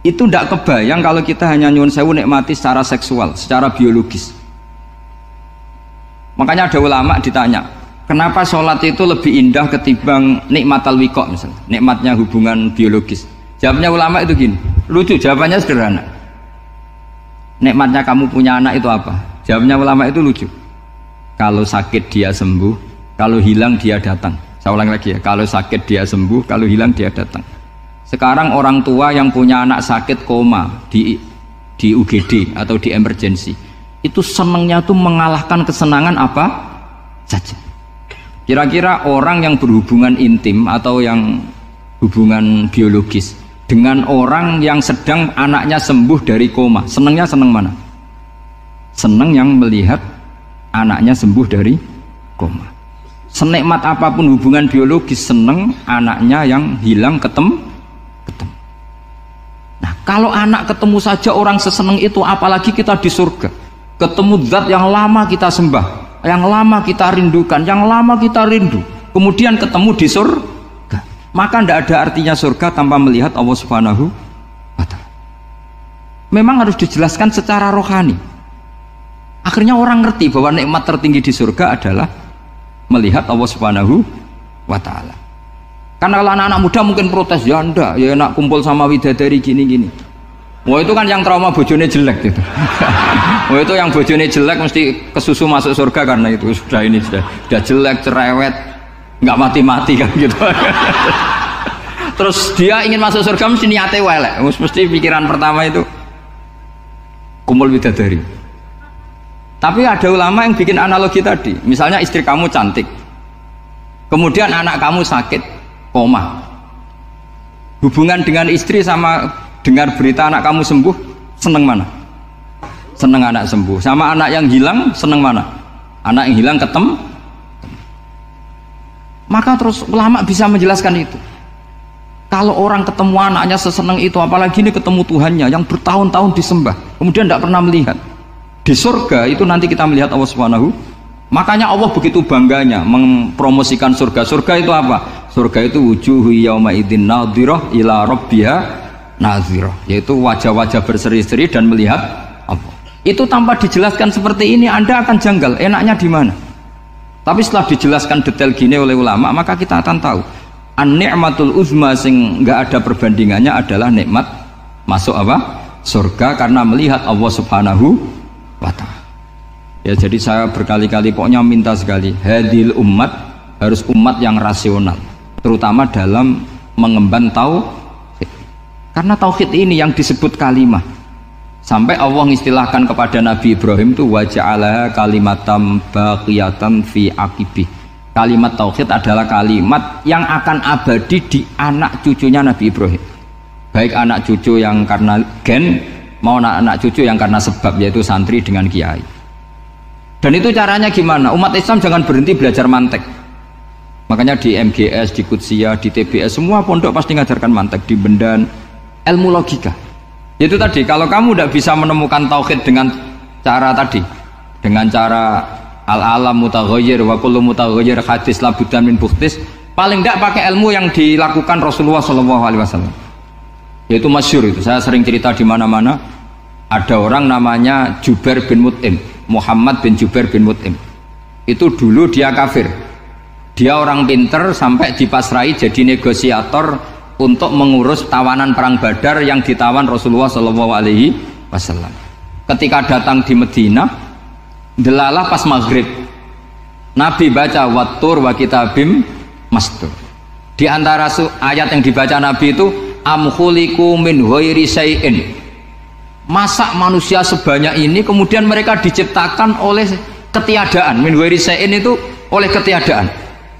itu tidak kebayang kalau kita hanya nyuwun sewu nikmati secara seksual, secara biologis. Makanya ada ulama ditanya, kenapa sholat itu lebih indah ketimbang nikmat al-wiqa misalnya, nikmatnya hubungan biologis? Jawabnya ulama itu gini, lucu, jawabannya sederhana. Nikmatnya kamu punya anak itu apa? Jawabnya ulama itu lucu. Kalau sakit dia sembuh, kalau hilang dia datang. Saya ulang lagi ya, kalau sakit dia sembuh, kalau hilang dia datang. Sekarang orang tua yang punya anak sakit koma di UGD atau di emergency, itu senangnya tuh mengalahkan kesenangan apa saja. Kira-kira orang yang berhubungan intim atau yang hubungan biologis dengan orang yang sedang anaknya sembuh dari koma, senangnya senang mana? Senang yang melihat anaknya sembuh dari koma. Senikmat apapun hubungan biologis, senang anaknya yang hilang ketemu. Nah, kalau anak ketemu saja orang seseneng itu, apalagi kita di surga, ketemu zat yang lama kita sembah, yang lama kita rindukan, yang lama kita rindu, kemudian ketemu di surga, maka tidak ada artinya surga tanpa melihat Allah Subhanahu wa Ta'ala. Memang harus dijelaskan secara rohani. Akhirnya orang ngerti bahwa nikmat tertinggi di surga adalah melihat Allah Subhanahu wa Ta'ala. Karena kalau anak-anak muda mungkin protes, ya enggak, ya enak kumpul sama widadari gini-gini. Wah itu kan yang trauma bojone jelek gitu. Wah itu yang bojone jelek mesti kesusu masuk surga karena itu sudah jelek, cerewet, nggak mati-mati kan gitu. Terus dia ingin masuk surga mesti niate welek, mesti pikiran pertama itu kumpul widadari. Tapi ada ulama yang bikin analogi tadi, misalnya istri kamu cantik, kemudian anak kamu sakit, koma. Hubungan dengan istri sama dengar berita anak kamu sembuh, seneng mana? Seneng anak sembuh. Sama anak yang hilang, seneng mana? Anak yang hilang ketemu. Maka terus ulama bisa menjelaskan itu. Kalau orang ketemu anaknya seseneng itu, apalagi ini ketemu Tuhannya yang bertahun-tahun disembah, kemudian tidak pernah melihat. Di surga itu nanti kita melihat Allah Subhanahu. Makanya Allah begitu bangganya mempromosikan surga. Surga itu apa? Surga itu wujuhu yauma idzin nadhirah ila rabbiha nadhirah, yaitu wajah-wajah berseri-seri dan melihat Allah. Itu tanpa dijelaskan seperti ini Anda akan janggal, enaknya di mana? Tapi setelah dijelaskan detail gini oleh ulama, maka kita akan tahu an-ni'matul uzma sing enggak ada perbandingannya adalah nikmat masuk apa? Surga karena melihat Allah Subhanahu wa Ta'ala. Ya jadi saya berkali-kali pokoknya minta sekali, hadil umat harus umat yang rasional, terutama dalam mengemban tauhid. Karena tauhid ini yang disebut kalimah. Sampai Allah mengistilahkan kepada Nabi Ibrahim itu waja'alaha kalimatam baqiyatan fi aqibih. Kalimat tauhid adalah kalimat yang akan abadi di anak cucunya Nabi Ibrahim. Baik anak cucu yang karena gen mau anak cucu yang karena sebab, yaitu santri dengan kiai. Dan itu caranya gimana? Umat Islam jangan berhenti belajar mantek. Makanya di MGS, di Qudsiyah, di TBS semua pondok pasti ngajarkan mantek, di Bendan, ilmu logika. Itu tadi, kalau kamu tidak bisa menemukan tauhid dengan cara tadi, dengan cara al-alam mutaghayyir wa kullu mutaghayyir hadis la budda min bukhtis, paling tidak pakai ilmu yang dilakukan Rasulullah SAW. Yaitu masyhur itu, saya sering cerita di mana-mana. Ada orang namanya Jubair bin Mut'im, Muhammad bin Jubair bin Mut'im. Itu dulu dia kafir. Dia orang pinter sampai dipasrai jadi negosiator untuk mengurus tawanan perang Badar yang ditawan Rasulullah SAW. Ketika datang di Medina, delalah pas maghrib, Nabi baca wattur wa kitabim mastur. Di antara ayat yang dibaca Nabi itu am khuliqu min ghairi syai'in. Masa manusia sebanyak ini kemudian mereka diciptakan oleh ketiadaan. Min ghairi syai'in itu oleh ketiadaan.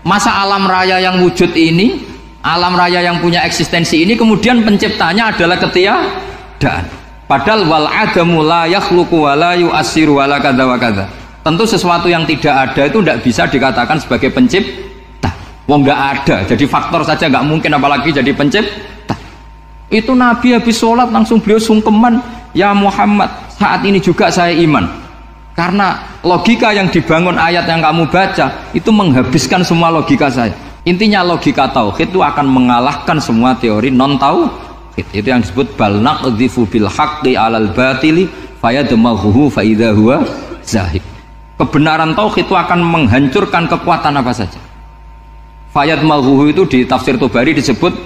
Masa alam raya yang wujud ini, alam raya yang punya eksistensi ini kemudian penciptanya adalah ketiadaan. Padahal wal adamu la yakhluqu wa la yu'assiru wa la kadza wa kadza. Tentu sesuatu yang tidak ada itu tidak bisa dikatakan sebagai pencipta. Wong nggak ada, jadi faktor saja nggak mungkin, apalagi jadi pencipta. Itu Nabi habis sholat langsung beliau sungkeman, ya Muhammad, saat ini juga saya iman. Karena logika yang dibangun ayat yang kamu baca itu menghabiskan semua logika saya. Intinya logika tauhid itu akan mengalahkan semua teori non tauhid. Itu yang disebut bal naqdhifu bil haqqi 'alal batili fayadmaghuhu fa idza huwa zahid. Kebenaran tauhid itu akan menghancurkan kekuatan apa saja. Fayad maghuhu itu di tafsir Tobari disebut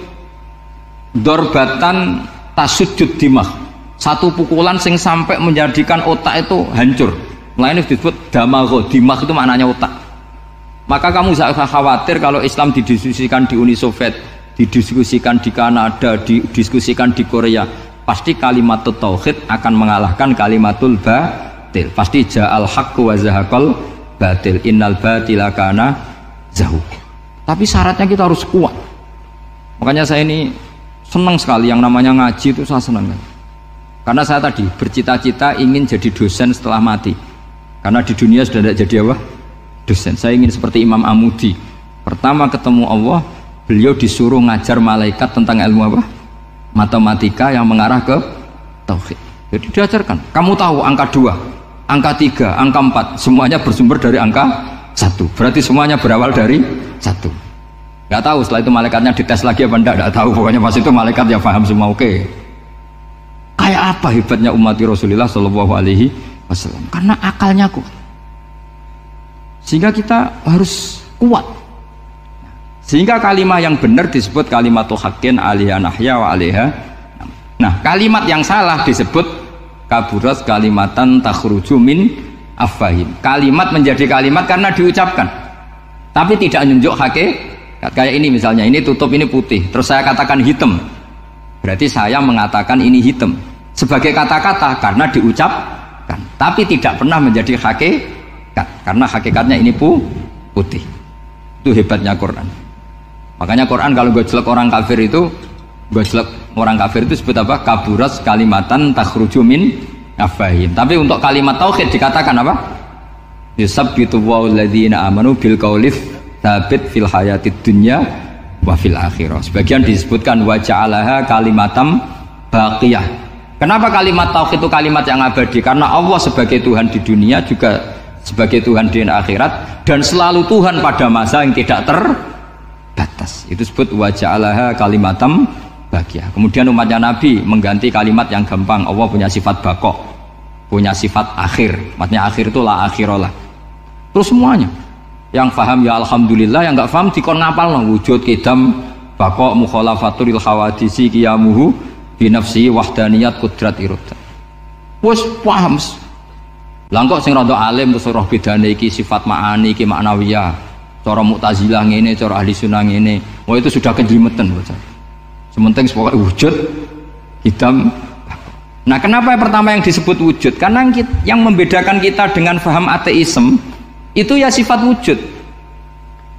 dorbatan tasujud dimah, satu pukulan sing sampai menjadikan otak itu hancur. Nah ini disebut damagho, dimah itu maknanya otak. Maka kamu jangan khawatir kalau Islam didiskusikan di Uni Soviet, didiskusikan di Kanada, didiskusikan di Korea, pasti kalimat tauhid akan mengalahkan kalimatul batil. Pasti ja'al haqqu wa zahaqal batil, innal batila kana zahuq. Tapi syaratnya kita harus kuat. Makanya saya ini senang sekali yang namanya ngaji itu, saya senang. Karena saya tadi bercita-cita ingin jadi dosen setelah mati. Karena di dunia sudah tidak jadi apa? Dosen. Saya ingin seperti Imam Amudi. Pertama ketemu Allah, beliau disuruh ngajar malaikat tentang ilmu apa? Matematika yang mengarah ke tauhid. Jadi diajarkan. Kamu tahu angka 2, angka 3, angka 4, semuanya bersumber dari angka 1. Berarti semuanya berawal dari 1. Gak tahu setelah itu malaikatnya dites lagi apa enggak tahu. Pokoknya pas itu malaikat ya paham semua. Oke. Kayak apa hebatnya umat Rasulullah Shallallahu Alaihi Wasallam? Karena akalnya kuat. Sehingga kita harus kuat. Sehingga kalimat yang benar disebut kalimatul haqqin 'alaiha nahya wa 'alaiha. Nah, kalimat yang salah disebut kaburas kalimatan takhruju min afwahim. Kalimat menjadi kalimat karena diucapkan, tapi tidak menunjuk hakikat. Kayak ini misalnya, ini tutup, ini putih, terus saya katakan hitam, berarti saya mengatakan ini hitam sebagai kata-kata karena diucapkan, tapi tidak pernah menjadi hakikat karena hakikatnya ini putih. Itu hebatnya Quran. Makanya Quran kalau gue jelek orang kafir itu, disebut apa? Kaburas kalimatan takhruju min afwahim. Tapi untuk kalimat tauhid dikatakan apa? Yusabbitu walladzina amanu bil qaulif tsabit fil hayatid dunya wa fil akhirah. Sebagian disebutkan wa ja'alaha kalimatam baqiyah. Kenapa kalimat tauhid itu kalimat yang abadi? Karena Allah sebagai Tuhan di dunia juga sebagai Tuhan di akhirat, dan selalu Tuhan pada masa yang tidak terbatas. Itu disebut wa ja'alaha kalimatam baqiyah. Kemudian umatnya Nabi mengganti kalimat yang gampang. Allah punya sifat baqo, punya sifat akhir. Maksudnya akhir itu la akhirah. Terus semuanya yang faham ya alhamdulillah, yang nggak paham dikon ngapal no. Wujud kidam baqo mukhalafatul hawadisi qiyamuhu binafsi wahdaniyat kudrat iroda. Wes paham. Lah kok sing rada alim terus roh bedane iki sifat ma'ani iki maknawiyah. Cara Mu'tazilah ngene, cara ahli sunnah ngene. Wah itu sudah kejlimeten bocah. Sementing pokoknya wujud hitam. Nah kenapa yang pertama yang disebut wujud? Karena yang membedakan kita dengan faham ateisme itu ya sifat wujud,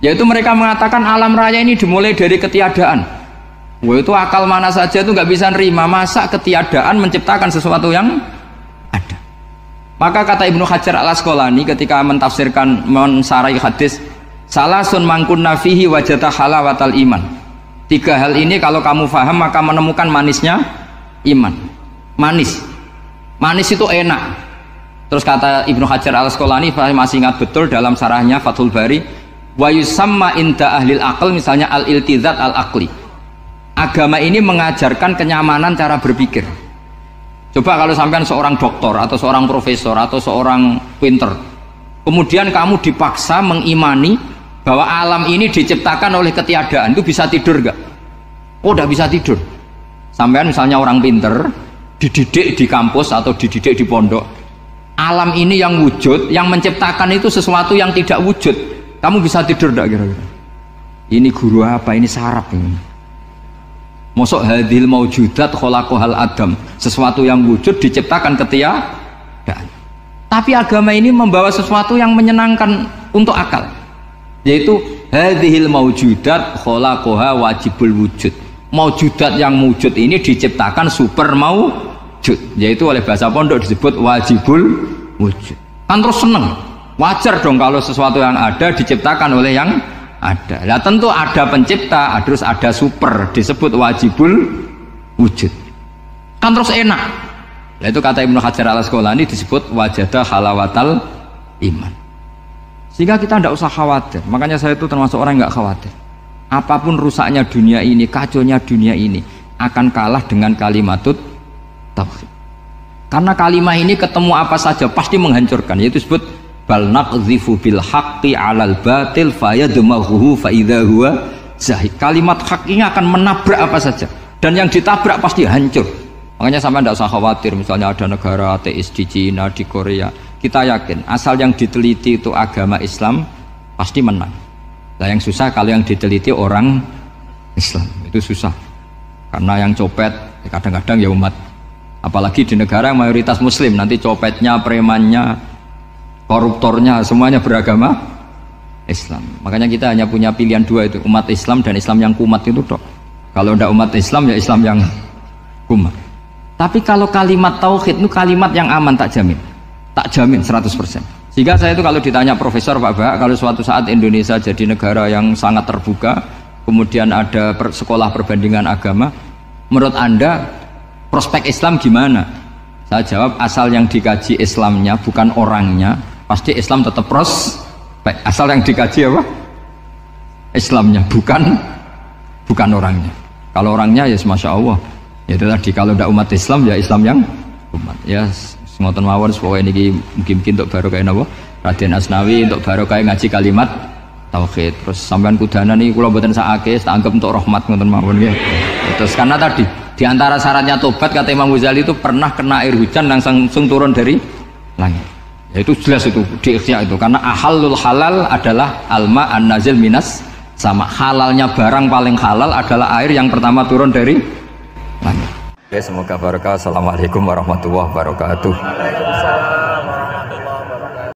yaitu mereka mengatakan alam raya ini dimulai dari ketiadaan. Wah itu akal mana saja itu nggak bisa nerima, masa ketiadaan menciptakan sesuatu yang ada. Maka kata Ibnu Hajar al-Asqalani ketika mentafsirkan mensarai hadis salasun mangkunna fihi wajata halawatal iman. 3 hal ini kalau kamu faham maka menemukan manisnya iman. Manis itu enak. Terus kata Ibnu Hajar al-Asqalani, saya masih ingat betul dalam sarahnya Fathul Bari, wa yusamma inda ahlil aql, misalnya al-iltizat al-aqli. Agama ini mengajarkan kenyamanan cara berpikir. Coba kalau sampean seorang doktor atau seorang profesor atau seorang pinter, kemudian kamu dipaksa mengimani bahwa alam ini diciptakan oleh ketiadaan, itu bisa tidur gak? Oh tidak bisa tidur. Sampean misalnya orang pinter dididik di kampus atau dididik di pondok, alam ini yang wujud, yang menciptakan itu sesuatu yang tidak wujud, kamu bisa tidur tidak kira-kira? Ini guru apa? Ini sarap ini. Mosok hadil maujudat khalaqahal adam, sesuatu yang wujud diciptakan ketiadaan. Tapi agama ini membawa sesuatu yang menyenangkan untuk akal, yaitu hadhil maujudat khalaqaha wajibul wujud. Maujudat yang wujud ini diciptakan super maujud, yaitu oleh bahasa pondok disebut wajibul wujud. Kan terus seneng, wajar dong kalau sesuatu yang ada diciptakan oleh yang ada. Nah tentu ada pencipta, terus ada super, disebut wajibul wujud. Kan terus enak. Nah itu kata Ibnu Hajar al-Asqalani disebut wajadah halawatal iman. Sehingga kita tidak usah khawatir. Makanya saya itu termasuk orang yang nggak khawatir. Apapun rusaknya dunia ini, kacaunya dunia ini akan kalah dengan kalimatut tauhid. Karena kalimat ini ketemu apa saja pasti menghancurkan. Yaitu disebut bal naqdhifu bil haqqi 'alal batil fayadmaghuhu fa idza huwa zahid. Kalimat hak ini akan menabrak apa saja dan yang ditabrak pasti hancur. Makanya sama tidak usah khawatir misalnya ada negara ateis di Cina, di Korea. Kita yakin asal yang diteliti itu agama Islam pasti menang. Nah yang susah kalau yang diteliti orang Islam, itu susah. Karena yang copet kadang-kadang ya umat. Apalagi di negara yang mayoritas muslim, nanti copetnya, premannya, koruptornya semuanya beragama Islam. Makanya kita hanya punya pilihan dua itu, umat Islam dan Islam yang kumat itu dok. Kalau tidak umat Islam ya Islam yang kumat. Tapi kalau kalimat tauhid itu kalimat yang aman, tak jamin 100%. Sehingga saya itu kalau ditanya profesor Pak Bah, kalau suatu saat Indonesia jadi negara yang sangat terbuka, kemudian ada sekolah perbandingan agama, menurut Anda prospek Islam gimana? Saya jawab asal yang dikaji Islamnya bukan orangnya, pasti Islam tetap prospek. Asal yang dikaji apa? Islamnya bukan orangnya. Kalau orangnya ya masya Allah. Ya itu tadi kalau tidak umat Islam ya Islam yang umat. Ya ngoten mawon supaya niki mungkin untuk barokah napa Raden Asnawi untuk barokah ngaji kalimat tauhid. Terus sampean kudana niki kula mboten sakake tak anggap untuk rahmat ngoten mawon nggih. Terus karena tadi di antara syaratnya tobat kata Imam Ghazali itu pernah kena air hujan langsung turun dari langit. Ya itu jelas itu di ikhya itu karena ahalul halal adalah alma an-nazil minas sama. Halalnya barang paling halal adalah air yang pertama turun dari langit. Oke, semoga barokah. Assalamualaikum warahmatullahi wabarakatuh.